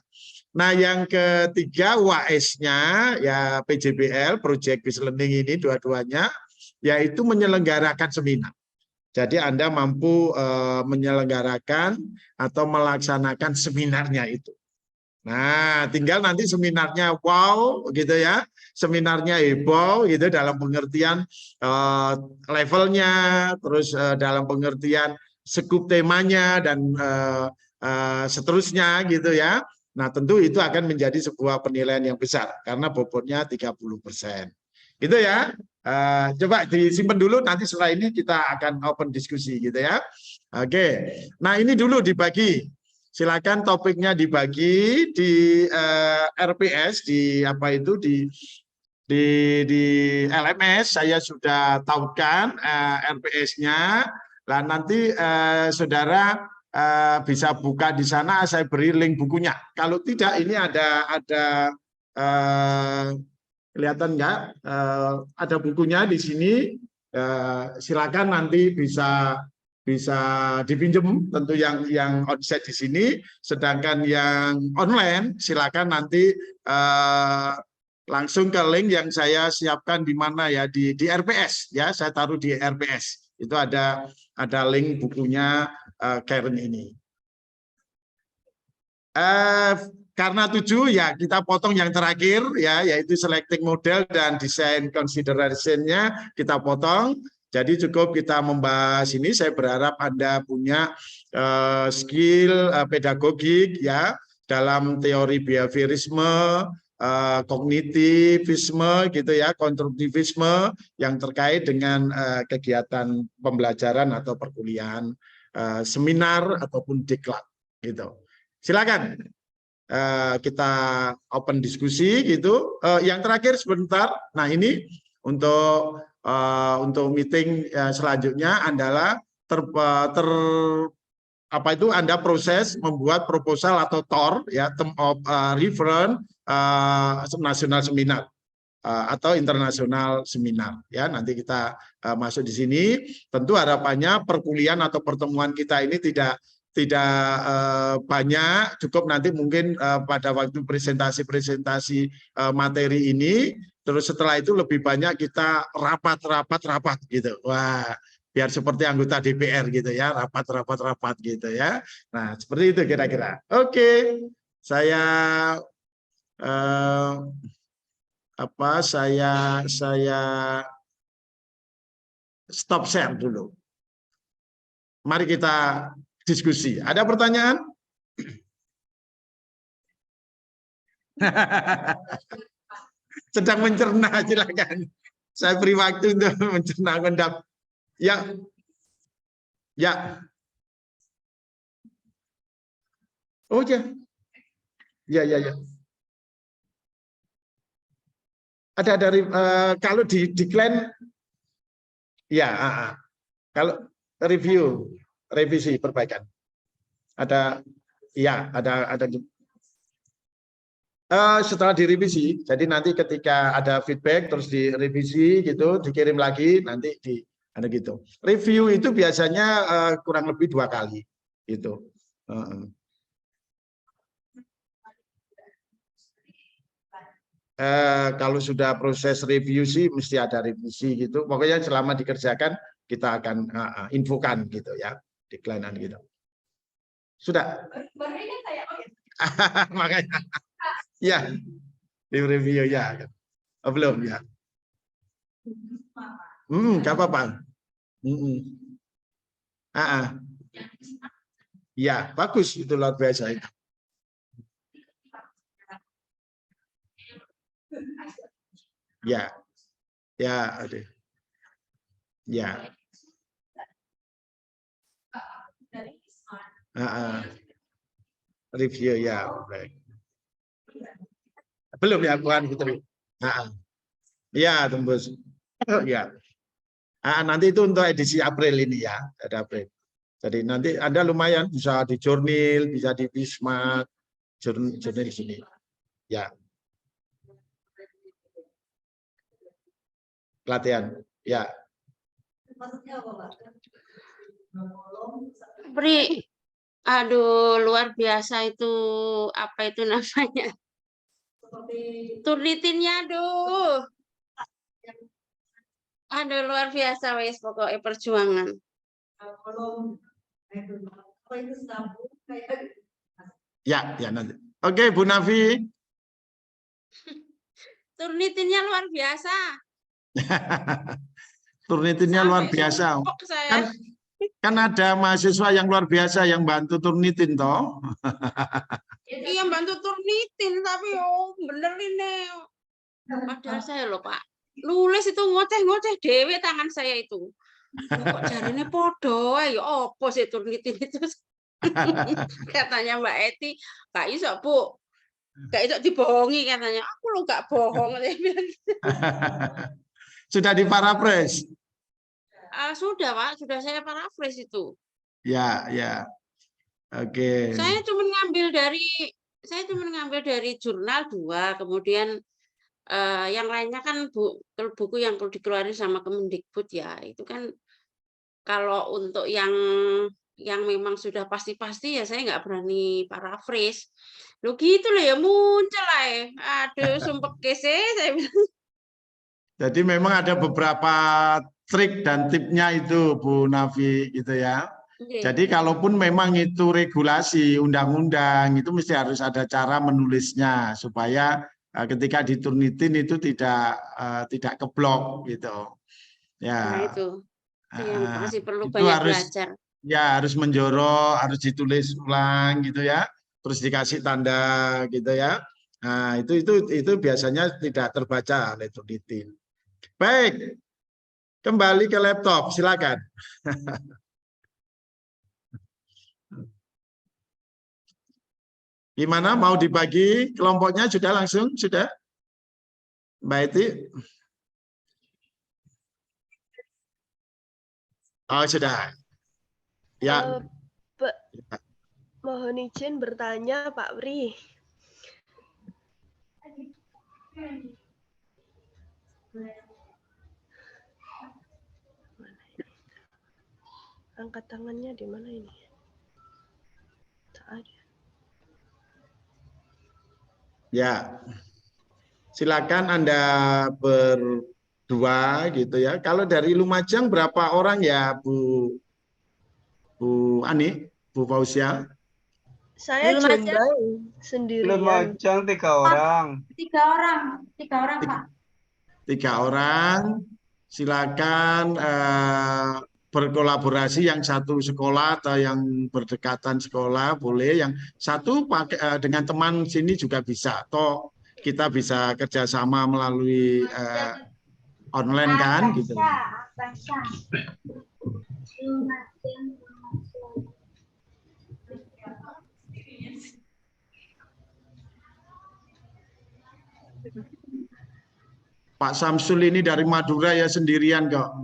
Nah, yang ketiga UAS-nya ya PJBL, Project Based Learning ini dua-duanya, yaitu menyelenggarakan seminar. Jadi Anda mampu menyelenggarakan atau melaksanakan seminarnya itu. Nah, tinggal nanti seminarnya wow gitu ya, seminarnya heboh gitu dalam pengertian levelnya, terus dalam pengertian skup temanya dan seterusnya gitu ya. Nah, tentu itu akan menjadi sebuah penilaian yang besar karena bobotnya 30%. Gitu ya. Coba disimpan dulu, nanti setelah ini kita akan open diskusi gitu ya. Oke. Nah, ini dulu dibagi. Silakan topiknya dibagi di RPS di apa itu di LMS saya sudah tautkan RPS-nya. Lah nanti saudara bisa buka di sana, saya beri link bukunya. Kalau tidak ini ada kelihatan nggak? Ada bukunya di sini. Silakan nanti bisa bisa dipinjem, tentu yang onsite di sini, sedangkan yang online silakan nanti langsung ke link yang saya siapkan di mana ya, di RPS ya, saya taruh di RPS. Itu ada link bukunya Karen ini. Karena 7 ya kita potong yang terakhir ya, yaitu selecting model dan design consideration-nya kita potong. Jadi cukup kita membahas ini. Saya berharap Anda punya skill pedagogik ya dalam teori behaviorisme, kognitivisme gitu ya, konstruktivisme yang terkait dengan kegiatan pembelajaran atau perkuliahan, seminar ataupun diklat gitu. Silakan kita open diskusi gitu. Yang terakhir sebentar. Nah ini untuk meeting selanjutnya adalah Anda proses membuat proposal atau TOR ya, term of reference nasional seminar atau internasional seminar ya. Nanti kita masuk di sini. Tentu harapannya perkuliahan atau pertemuan kita ini tidak banyak, cukup nanti mungkin pada waktu presentasi materi ini, terus setelah itu lebih banyak kita rapat gitu. Wah, biar seperti anggota DPR gitu ya, rapat gitu ya. Nah, seperti itu kira-kira. Oke, saya stop share dulu. Mari kita diskusi. Ada pertanyaan? Sedang mencerna, silakan. Saya beri waktu untuk mencerna pendapat. Ya. Oh ya. Ya. Ada dari kalau di decline ya, kalau review, revisi perbaikan. Ada setelah direvisi, jadi nanti ketika ada feedback terus direvisi gitu, dikirim lagi, nanti ada gitu. Review itu biasanya kurang lebih 2 kali gitu. Kalau sudah proses review sih mesti ada revisi gitu. Pokoknya selama dikerjakan kita akan infokan gitu ya, decline-an gitu. Sudah. Makanya ya di review ya. Belum ya. Nggak apa-apa. Ya, bagus itu, luar biasa itu. Ya, ada. Ya. Review ya, baik. Belum ya, bukan gitu. Ya, tembus. Ya. Nanti itu untuk edisi April ini ya, ada April. Jadi nanti Anda lumayan bisa di Jurnil, bisa di Wisma, Jurnil di sini. Ya. Pelatihan. Ya. Pri, aduh luar biasa itu, apa itu namanya? Turnitinnya aduh luar biasa wes, pokoknya perjuangan. Ya nanti. Oke, Bu Nafi. Turnitinnya luar biasa. Turnitinnya luar biasa. Kan ada mahasiswa yang luar biasa yang bantu turnitin toh. Iya bantu turnitin, tapi bener ini. Padahal saya loh Pak, nulis itu ngoceh-ngoceh dewe tangan saya itu. Kok jarinya podo, ya opo sih turnitin itu. Katanya Mbak Eti, Kak iso Bu, Kak iso dibohongi katanya. Aku lo gak bohong. Sudah di paraphrase? Sudah Pak, sudah saya paraphrase itu. Ya. Oke. Saya cuma ngambil dari jurnal 2, kemudian yang lainnya kan buku yang dikeluarin sama Kemendikbud ya, itu kan kalau untuk yang memang sudah pasti-pasti ya saya nggak berani paraphrase. Lo gitu loh ya muncul lah ya. Aduh, sumpah kese saya bilang. Jadi memang ada beberapa trik dan tipnya itu Bu Nafi gitu ya. Jadi kalaupun memang itu regulasi undang-undang itu mesti harus ada cara menulisnya supaya ketika diturnitin itu tidak keblok gitu. Ya. Nah itu yang masih perlu itu banyak belajar. Ya harus menjorok, harus ditulis ulang gitu ya. Terus dikasih tanda gitu ya. Nah, itu biasanya tidak terbaca oleh turnitin. Baik. Kembali ke laptop, silakan. Gimana mau dibagi kelompoknya sudah langsung sudah? Mbak Eti? Oh, sudah. Ya. Mohon izin bertanya Pak Pri. Angkat tangannya di mana ini? Tak ada. Ya. Silakan Anda berdua gitu ya. Kalau dari Lumajang berapa orang ya Bu Ani, Bu Fauzia? Saya Jombang sendirian. Lumajang 3 orang. 3 orang. 3 orang, Pak. 3 orang. Silakan berkolaborasi, yang satu sekolah atau yang berdekatan sekolah boleh, yang satu pakai dengan teman sini juga bisa. Atau kita bisa kerjasama melalui online kan gitu. Pak Samsul ini dari Madura ya sendirian kok.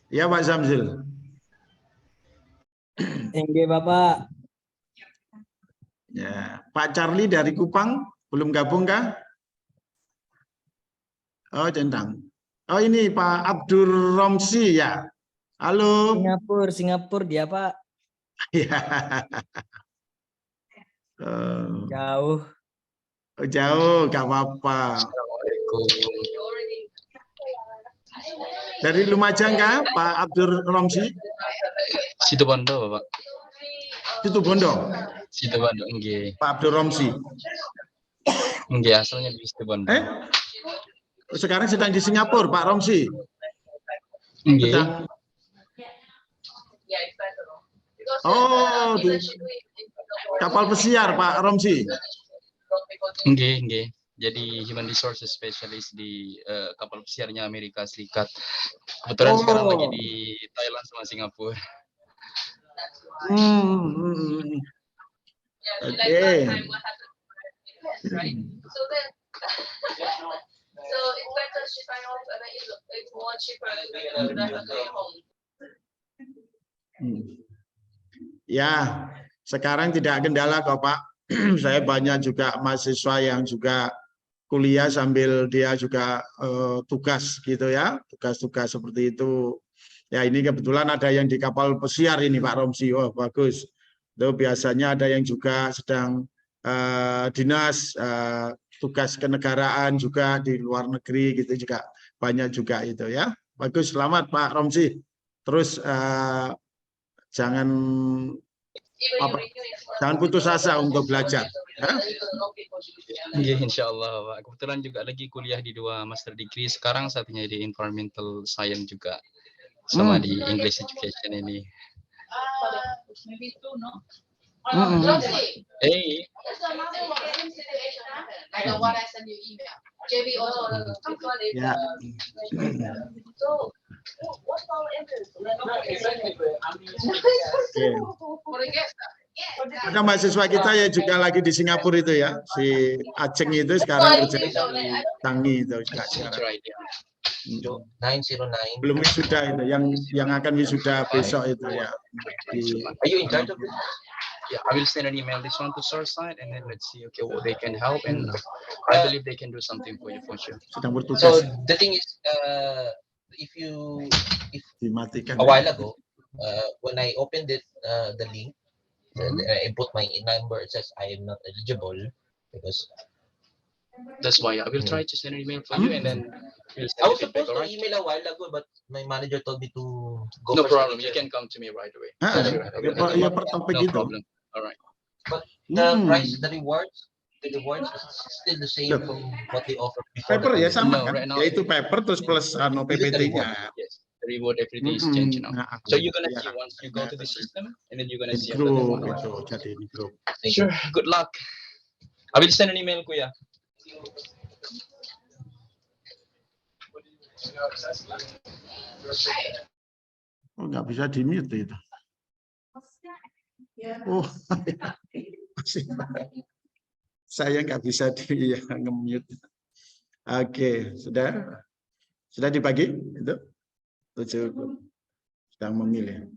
Ya Pak Samsul. Enggak Bapak. Ya, Pak Charlie dari Kupang belum gabung kah? Oh, centang. Oh, ini Pak Abdur Romsi ya. Halo. Singapura dia Pak. Ya. Jauh. Jauh, gak apa-apa. Dari Lumajang kah, Pak Abdur Romsi? Situbondo, Pak. Situbondo. Situbondo, nggih. Pak Abdur Romsi. Nggih, asalnya di Situbondo. Sekarang sedang di Singapura, Pak Romsi. Nggih. Oh, di kapal pesiar, Pak Romsi. Nggih, nggih. Jadi Human Resources Specialist di kapal pesiarnya Amerika Serikat. Kebetulan sekarang lagi di Thailand sama Singapura. Oke. Ya, sekarang tidak kendala kok Pak. Saya banyak juga mahasiswa yang juga kuliah sambil dia juga tugas gitu ya, tugas-tugas seperti itu. Ya ini kebetulan ada yang di kapal pesiar ini Pak Romsi, oh bagus. Itu biasanya ada yang juga sedang dinas tugas kenegaraan juga di luar negeri gitu juga banyak juga itu ya. Bagus, selamat Pak Romsi. Terus jangan putus asa untuk belajar. Ya? Iya, insya Allah, Pak. Kebetulan juga lagi kuliah di 2 master degree. Sekarang saatnya di environmental science juga. Sama di English education ini. Hey. Ya. Ada mahasiswa kita ya juga lagi di Singapura itu ya, si Aceng itu sekarang kerja di Tangi itu juga sekarang. 909. Belum wisuda itu, yang akan wisuda besok itu ya. yeah, I will send an email this one to Surfside, and then let's see, okay, what they can help, and I believe they can do something for you for sure. Sedang bertugas. So the thing is, if Dimatikan. a while ago, when I opened it, the link, I put my number. It says I am not eligible because. That's why I will try to send an email for you, and then we'll send I was the feedback, supposed to alright? email a while ago, but my manager told me to go. No first problem. You teacher. can come to me right away. Ah, Sure, I will help ya you. per topik No itu. problem. All right. But the price, the rewards is still the same Look. from what they offered before. Paper ya sama No, kan? right now Yaitu paper terus plus PPT-nya. Yes, the reward every day is changing now. So you're gonna Ya. see once you go to the system, and then you're gonna In see after that grup one. itu, jadi in grup. Sure. Good luck. I will send an email, Kuya. Oh, nggak bisa di mute itu. Oh, saya nggak bisa di nge-mute. Oke, sudah dibagi itu 7 sedang memilih.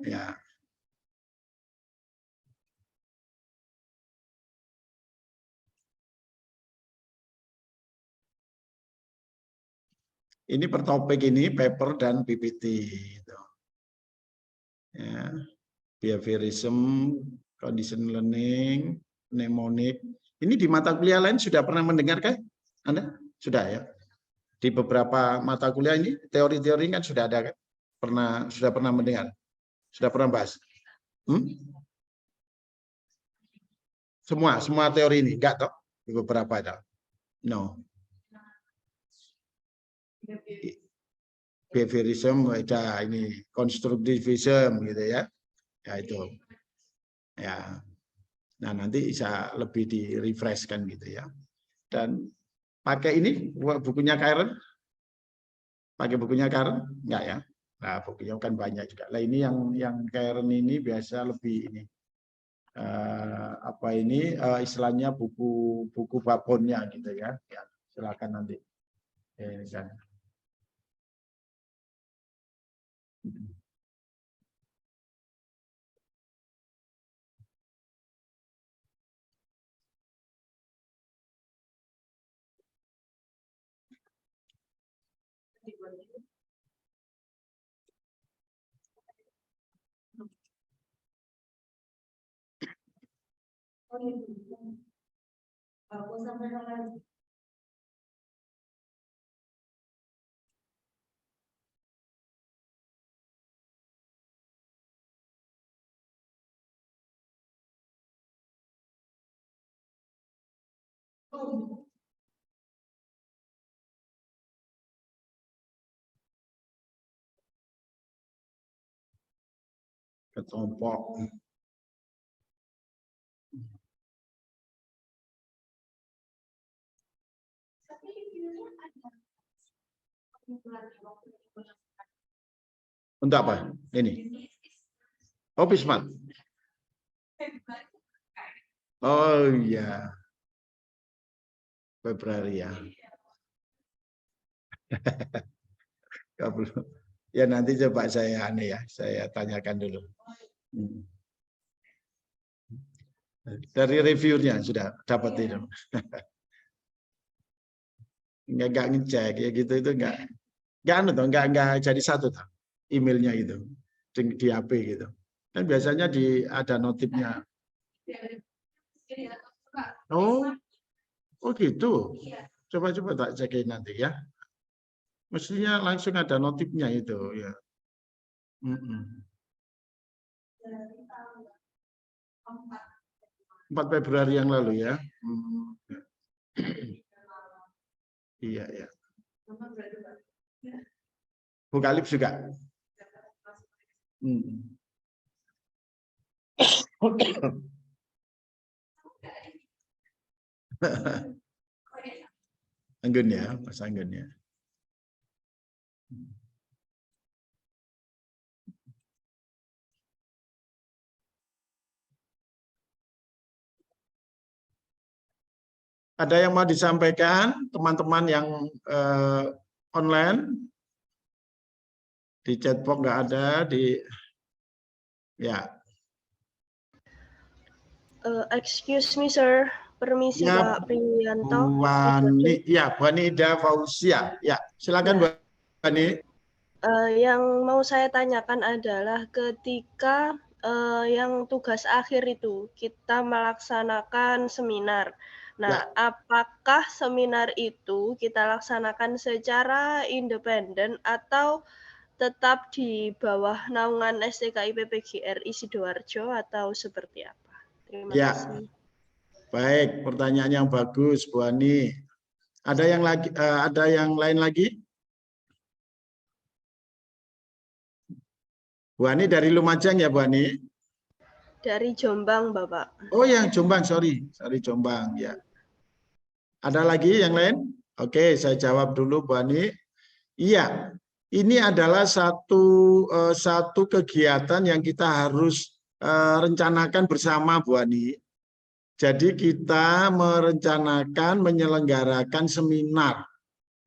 Ya. Ini per topik ini paper dan PPT. Gitu. Ya. Behaviorism, condition learning, mnemonic. Ini di mata kuliah lain sudah pernah mendengar kan? Anda? Sudah ya? Di beberapa mata kuliah ini teori-teori kan sudah ada kan? Sudah pernah mendengar? Sudah pernah bahas? Semua teori ini enggak toh? Di beberapa ada. No. Behaviorism ada ini, constructivism gitu ya. Ya itu. Ya. Nah, nanti bisa lebih di-refresh-kan gitu ya. Dan pakai ini bukunya Karen? Pakai bukunya Karen? Enggak ya? Nah, bukunya kan banyak juga. Lah ini yang Karen ini biasa lebih ini istilahnya buku babonnya gitu ya. Ya, silakan nanti. Kan. Kelompok. Untuk apa? Ini. Oh, Bismat. Oh iya. Februari ya. Ya nanti coba saya tanyakan dulu. Dari reviewnya sudah dapat itu. Enggak ngecek ya gitu itu enggak jadi satu tuh emailnya itu di HP gitu. Kan biasanya ada notifnya. Oh gitu. Coba tak cekin nanti ya. Mestinya langsung ada notifnya itu ya. 4 Februari yang lalu ya. Iya ya. Vokalips juga. Anggun ya, Mas Anggun ya. Ada yang mau disampaikan teman-teman yang online? Di chatbox nggak ada, di Ya. Excuse me, sir. Permisi, Ya, Pak Priyanto. Bu Ani Ida Fauzia. Ya, silakan Bu Ani. Yang mau saya tanyakan adalah ketika yang tugas akhir itu kita melaksanakan seminar. Nah, apakah seminar itu kita laksanakan secara independen atau tetap di bawah naungan STKI PPGRI Sidoarjo atau seperti apa? Terima kasih. Baik, pertanyaan yang bagus, Bu Ani. Ada yang lagi? Ada yang lain lagi? Bu Ani dari Lumajang ya, Bu Ani? Dari Jombang, Bapak. Oh, yang Jombang, sorry Jombang ya. Ada lagi yang lain? Oke, saya jawab dulu, Bu Ani. Iya, ini adalah satu kegiatan yang kita harus rencanakan bersama, Bu Ani. Jadi kita merencanakan menyelenggarakan seminar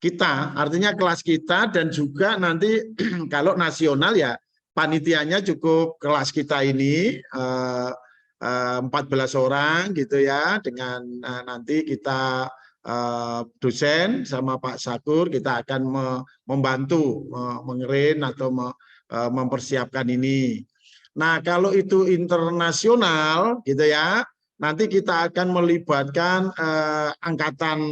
kita, artinya kelas kita, dan juga nanti kalau nasional ya panitianya cukup kelas kita ini 14 orang gitu ya, dengan nanti kita dosen sama Pak Sakur, kita akan membantu mengerin atau mempersiapkan ini. Nah, kalau itu internasional gitu ya, nanti kita akan melibatkan angkatan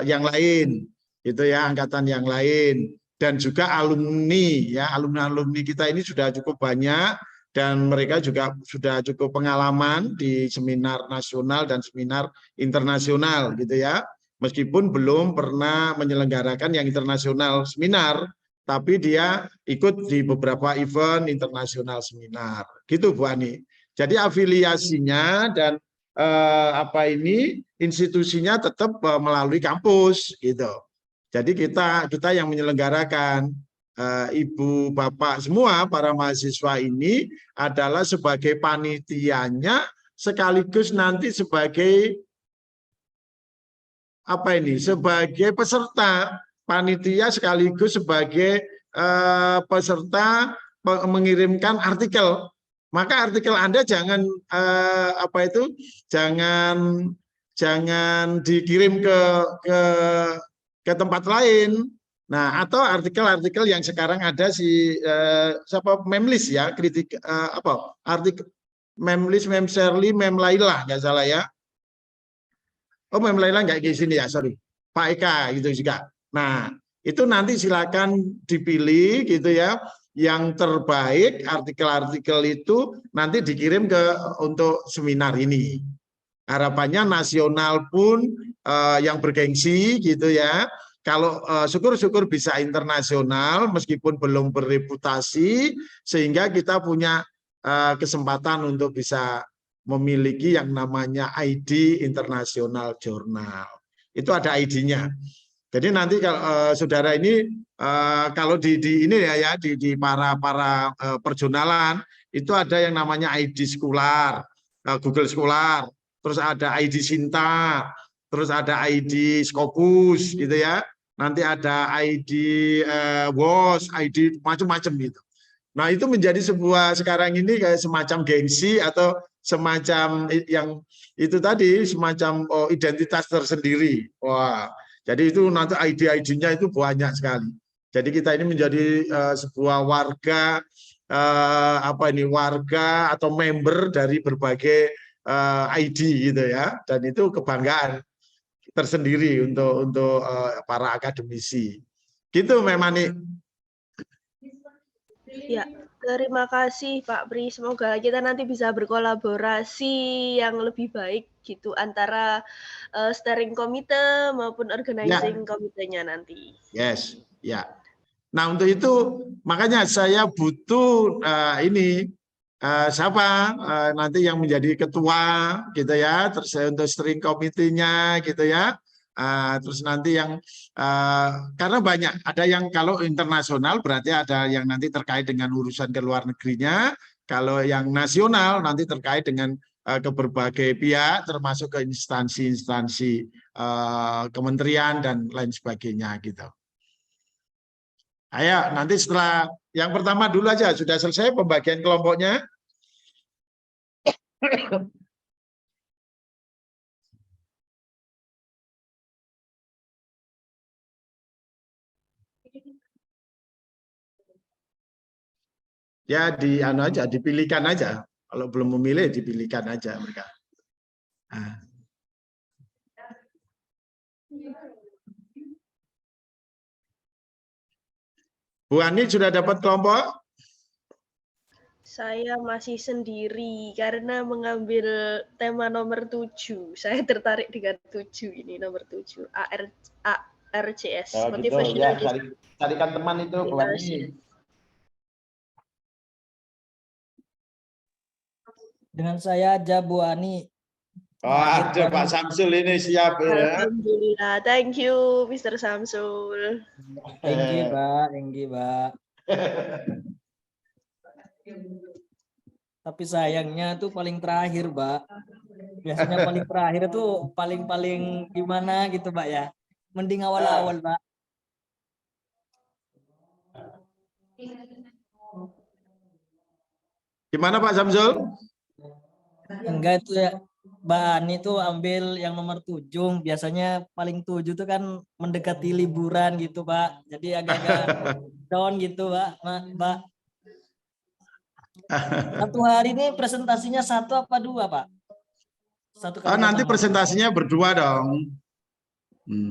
yang lain, gitu ya, angkatan yang lain, dan juga alumni ya, alumni kita ini sudah cukup banyak dan mereka juga sudah cukup pengalaman di seminar nasional dan seminar internasional, gitu ya. Meskipun belum pernah menyelenggarakan yang internasional seminar, tapi dia ikut di beberapa event internasional seminar, gitu Bu Ani. Jadi afiliasinya dan institusinya tetap melalui kampus gitu. Jadi kita yang menyelenggarakan, ibu bapak semua para mahasiswa ini adalah sebagai panitianya sekaligus nanti sebagai sebagai peserta panitia sekaligus sebagai peserta mengirimkan artikel. Maka artikel Anda jangan jangan dikirim ke tempat lain. Nah, atau artikel-artikel yang sekarang ada Memlis ya, kritik artikel Memlis, Memserli, Memlaila nggak salah ya. Oh, Memlaila nggak di sini ya, sorry. Pak Eka gitu juga. Nah, itu nanti silakan dipilih gitu ya. Yang terbaik artikel-artikel itu nanti dikirim untuk seminar ini. Harapannya nasional pun yang bergengsi gitu ya. Kalau syukur-syukur bisa internasional meskipun belum berreputasi, sehingga kita punya kesempatan untuk bisa memiliki yang namanya ID International Journal. Itu ada ID-nya. Jadi nanti kalau saudara ini kalau di ini ya di para perjournalan itu ada yang namanya ID Scholar, Google Scholar, terus ada ID Sinta, terus ada ID Scopus gitu ya. Nanti ada ID WOS, ID macam-macam gitu. Nah, itu menjadi sebuah sekarang ini kayak semacam gengsi atau semacam yang itu tadi semacam identitas tersendiri. Wah. Jadi itu nanti ID-ID-nya itu banyak sekali. Jadi kita ini menjadi sebuah warga warga atau member dari berbagai ID gitu ya. Dan itu kebanggaan tersendiri untuk para akademisi. Gitu memang nih. Ya, terima kasih Pak Pri. Semoga kita nanti bisa berkolaborasi yang lebih baik gitu antara steering committee maupun organizing komitenya nanti. Yes, ya. Nah, untuk itu makanya saya butuh siapa nanti yang menjadi ketua gitu ya, terus untuk steering committee-nya gitu ya. Terus nanti yang karena banyak, ada yang kalau internasional berarti ada yang nanti terkait dengan urusan ke luar negerinya, kalau yang nasional nanti terkait dengan ke berbagai pihak termasuk ke instansi-instansi kementerian dan lain sebagainya gitu. Ayo nanti setelah yang pertama dulu aja sudah selesai pembagian kelompoknya. Ya di anu aja, dipilihkan aja. Kalau belum memilih dipilihkan aja mereka. Nah. Bu Ani sudah dapat kelompok? Saya masih sendiri karena mengambil tema nomor 7. Saya tertarik dengan 7 ini, nomor 7. ARCS. Oh, gitu. Motivational Ya, carikan teman itu Bu Ani. Dengan saya aja Bu Ani. Oh, ada Pak Samsul ini siap ya. Alhamdulillah. Thank you, Mr. Samsul. Thank you, Pak. Thank you, Pak. Tapi sayangnya tuh paling terakhir, Pak. Biasanya paling terakhir tuh paling gimana gitu, Pak ya. Mending awal-awal, Pak. Gimana Pak Samsul? Enggak itu ya. Mbak Ani tuh ambil yang nomor 7. Biasanya paling 7 tuh kan mendekati liburan gitu, Pak. Jadi agak-agak down gitu, Pak. Mbak. Satu hari ini presentasinya 1 apa 2, Pak? Satu kali nanti pertama. presentasinya berdua dong.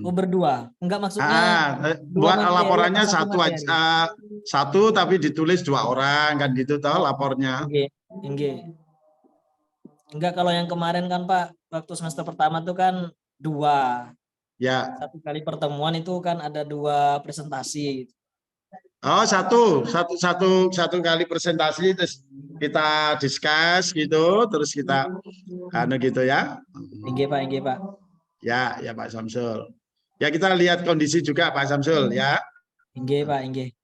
Oh, berdua. Enggak maksudnya buat materi laporannya apa satu materi? aja, satu tapi ditulis 2 orang kan gitu toh lapornya. Enggak. Enggak, kalau yang kemarin kan Pak, waktu semester pertama tuh kan 2. Ya. Satu kali pertemuan itu kan ada 2 presentasi. Oh, satu kali presentasi terus kita discuss gitu, terus kita gitu ya. Enggak Pak. Ya Pak Samsul. Ya kita lihat kondisi juga Pak Samsul ya. Enggak Pak, enggak.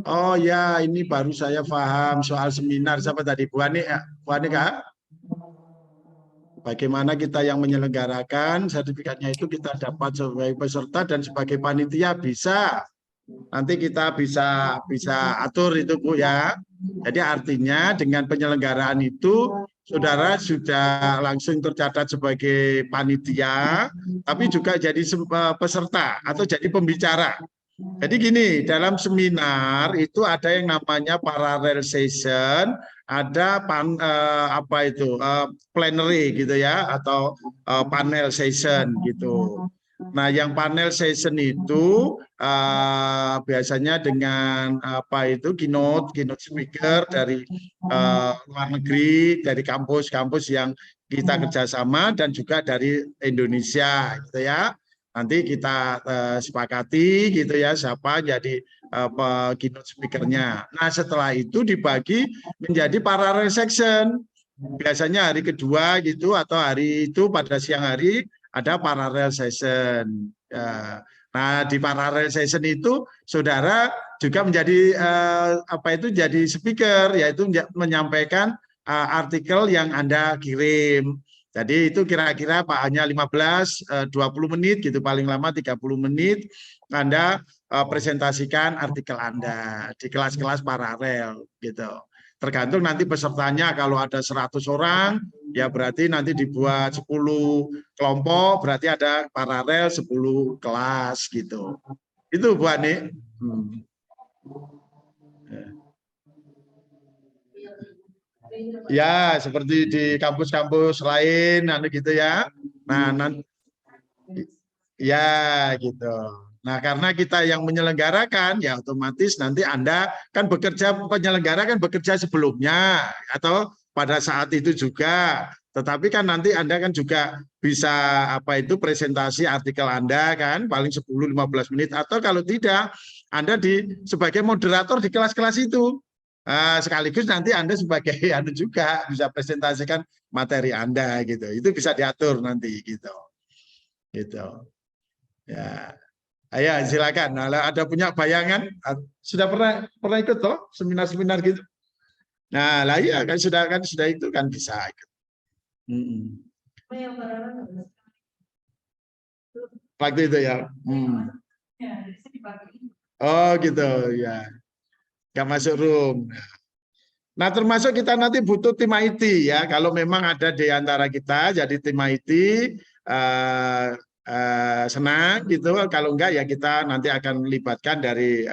Oh ya, ini baru saya paham soal seminar. Siapa tadi? Bu Ani Kak? Bagaimana kita yang menyelenggarakan sertifikatnya itu kita dapat sebagai peserta dan sebagai panitia bisa. Nanti kita bisa atur itu Bu ya. Jadi artinya dengan penyelenggaraan itu saudara sudah langsung tercatat sebagai panitia, tapi juga jadi peserta atau jadi pembicara. Jadi gini, dalam seminar itu ada yang namanya parallel session, ada plenary gitu ya, atau panel session gitu. Nah, yang panel session itu biasanya dengan keynote speaker dari luar negeri, dari kampus-kampus yang kita kerjasama dan juga dari Indonesia, gitu ya. Nanti kita sepakati gitu ya siapa jadi keynote speakernya. Nah, setelah itu dibagi menjadi parallel section. Biasanya hari kedua gitu atau hari itu pada siang hari ada parallel session. Nah, di parallel session itu saudara juga menjadi jadi speaker, yaitu menyampaikan artikel yang Anda kirim. Jadi itu kira-kira Pak hanya 15-20 menit gitu, paling lama 30 menit Anda presentasikan artikel Anda di kelas-kelas paralel gitu. Tergantung nanti pesertanya, kalau ada 100 orang ya berarti nanti dibuat 10 kelompok, berarti ada paralel 10 kelas gitu. Itu Bu Ani. Ya, seperti di kampus-kampus lain, gitu ya. Nah, nanti, ya gitu. Nah, karena kita yang menyelenggarakan, ya otomatis nanti Anda kan penyelenggara kan bekerja sebelumnya atau pada saat itu juga. Tetapi kan nanti Anda kan juga bisa presentasi artikel Anda kan paling 10-15 menit, atau kalau tidak Anda sebagai moderator di kelas-kelas itu. Sekaligus nanti Anda sebagai juga bisa presentasikan materi Anda gitu. Itu bisa diatur nanti gitu. Gitu. Ya. Ayo silakan. Nah, ada punya bayangan? Sudah pernah ikut toh seminar-seminar gitu? Nah, lah iya kan sudah itu kan bisa ikut. Waktu itu ya. Oh gitu ya. Nggak masuk room. Nah, termasuk kita nanti butuh tim IT ya. Kalau memang ada di antara kita jadi tim IT senang gitu. Kalau enggak ya kita nanti akan melibatkan dari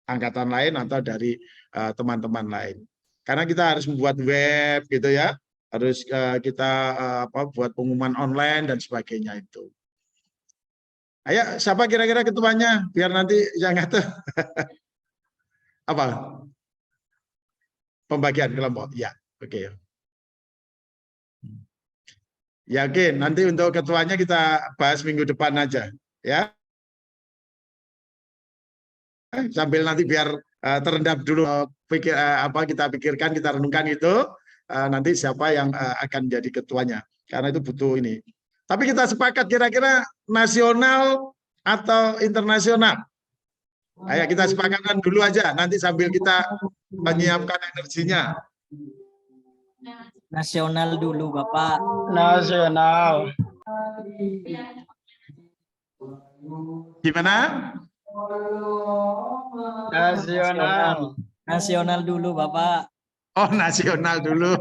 angkatan lain atau dari teman-teman lain. Karena kita harus membuat web gitu ya. Harus kita buat pengumuman online dan sebagainya itu. Ayo, siapa kira-kira ketuanya biar nanti yang ngatur. Apa? Pembagian kelompok. Ya, oke. Ya, oke. Nanti untuk ketuanya kita bahas minggu depan aja, ya. Sambil nanti biar terendap dulu kita pikirkan, kita renungkan itu nanti siapa yang akan jadi ketuanya. Karena itu butuh ini. Tapi kita sepakat kira-kira nasional atau internasional. Ayo kita sepakatkan dulu aja, nanti sambil kita menyiapkan energinya. Nasional dulu, Bapak. Nasional. Gimana? Nasional. Nasional dulu, Bapak. Oh, nasional dulu.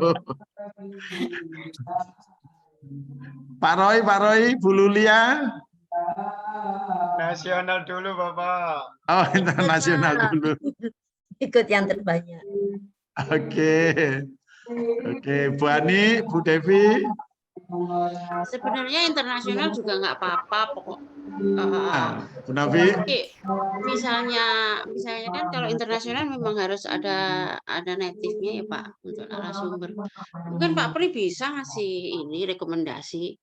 Pak Roy, Bu Lulia. Nasional dulu, Bapak. Oh, internasional dulu. Ikut yang terbanyak. Oke. Oke, Bu Ani, Bu Devi. Sebenarnya internasional juga nggak apa-apa pokok. Bu Nafi. Misalnya kan kalau internasional memang harus ada native-nya ya Pak untuk narasumber. Mungkin Pak Pri bisa ngasih ini rekomendasi.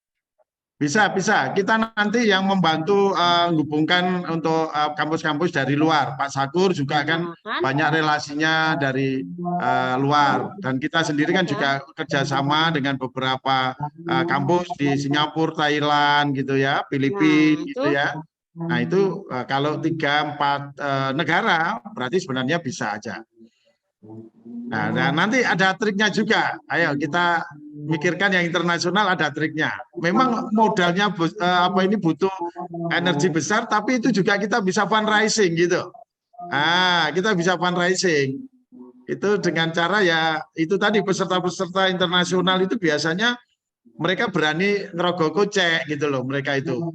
Bisa. Kita nanti yang membantu menghubungkan untuk kampus-kampus dari luar. Pak Sakur juga kan banyak relasinya dari luar. Dan kita sendiri kan juga kerjasama dengan beberapa kampus di Singapura, Thailand gitu ya, Filipina gitu ya. Nah itu kalau 3-4 negara berarti sebenarnya bisa aja. Nah, nanti ada triknya juga. Ayo kita mikirkan yang internasional ada triknya. Memang modalnya butuh energi besar, tapi itu juga kita bisa fundraising gitu. Kita bisa fundraising. Itu dengan cara ya itu tadi peserta-peserta internasional itu biasanya mereka berani ngerogoh kocek gitu loh mereka itu.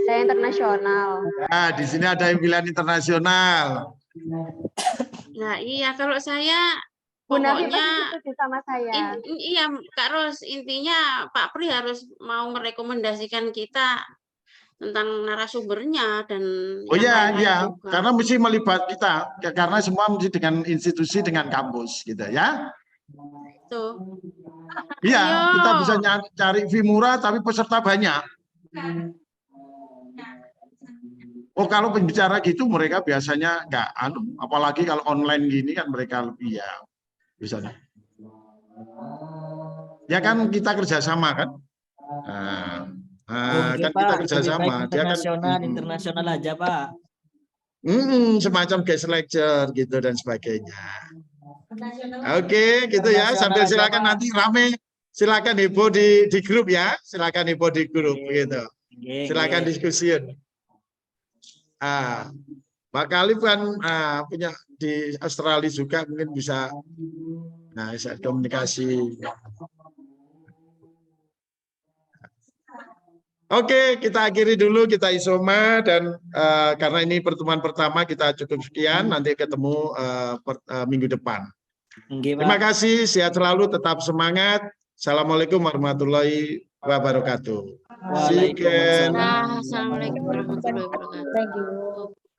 Saya internasional. Nah, di sini ada yang pilihan internasional. Nah, iya kalau saya Bu Nafi pokoknya setuju sama saya. iya Kak Ros, intinya Pak Pri harus mau merekomendasikan kita tentang narasumbernya dan Oh yang iya, lain juga. karena mesti melibat kita, karena semua mesti dengan institusi, dengan kampus, gitu ya. Tuh. Iya, Ayo. kita bisa cari fee murah, tapi peserta banyak. Oh, kalau pembicara gitu mereka biasanya nggak, apalagi kalau online gini kan mereka lebih ya bisa. Ya kan kita kerjasama kan. Kan kita kerjasama. Dia kan internasional aja Pak. Semacam guest lecture gitu dan sebagainya. Oke, gitu ya. Sambil silakan nanti rame, silakan heboh di grup ya. Silakan heboh di grup gitu. Silakan diskusiin. Pak Khalif kan punya di Australia juga mungkin bisa bisa komunikasi. Oke, kita akhiri dulu, kita isoma dan karena ini pertemuan pertama kita cukup sekian, nanti ketemu minggu depan. Terima kasih, sehat selalu, tetap semangat. Assalamualaikum warahmatullahi wabarakatuh. Waalaikumsalam warahmatullahi wabarakatuh. Thank you.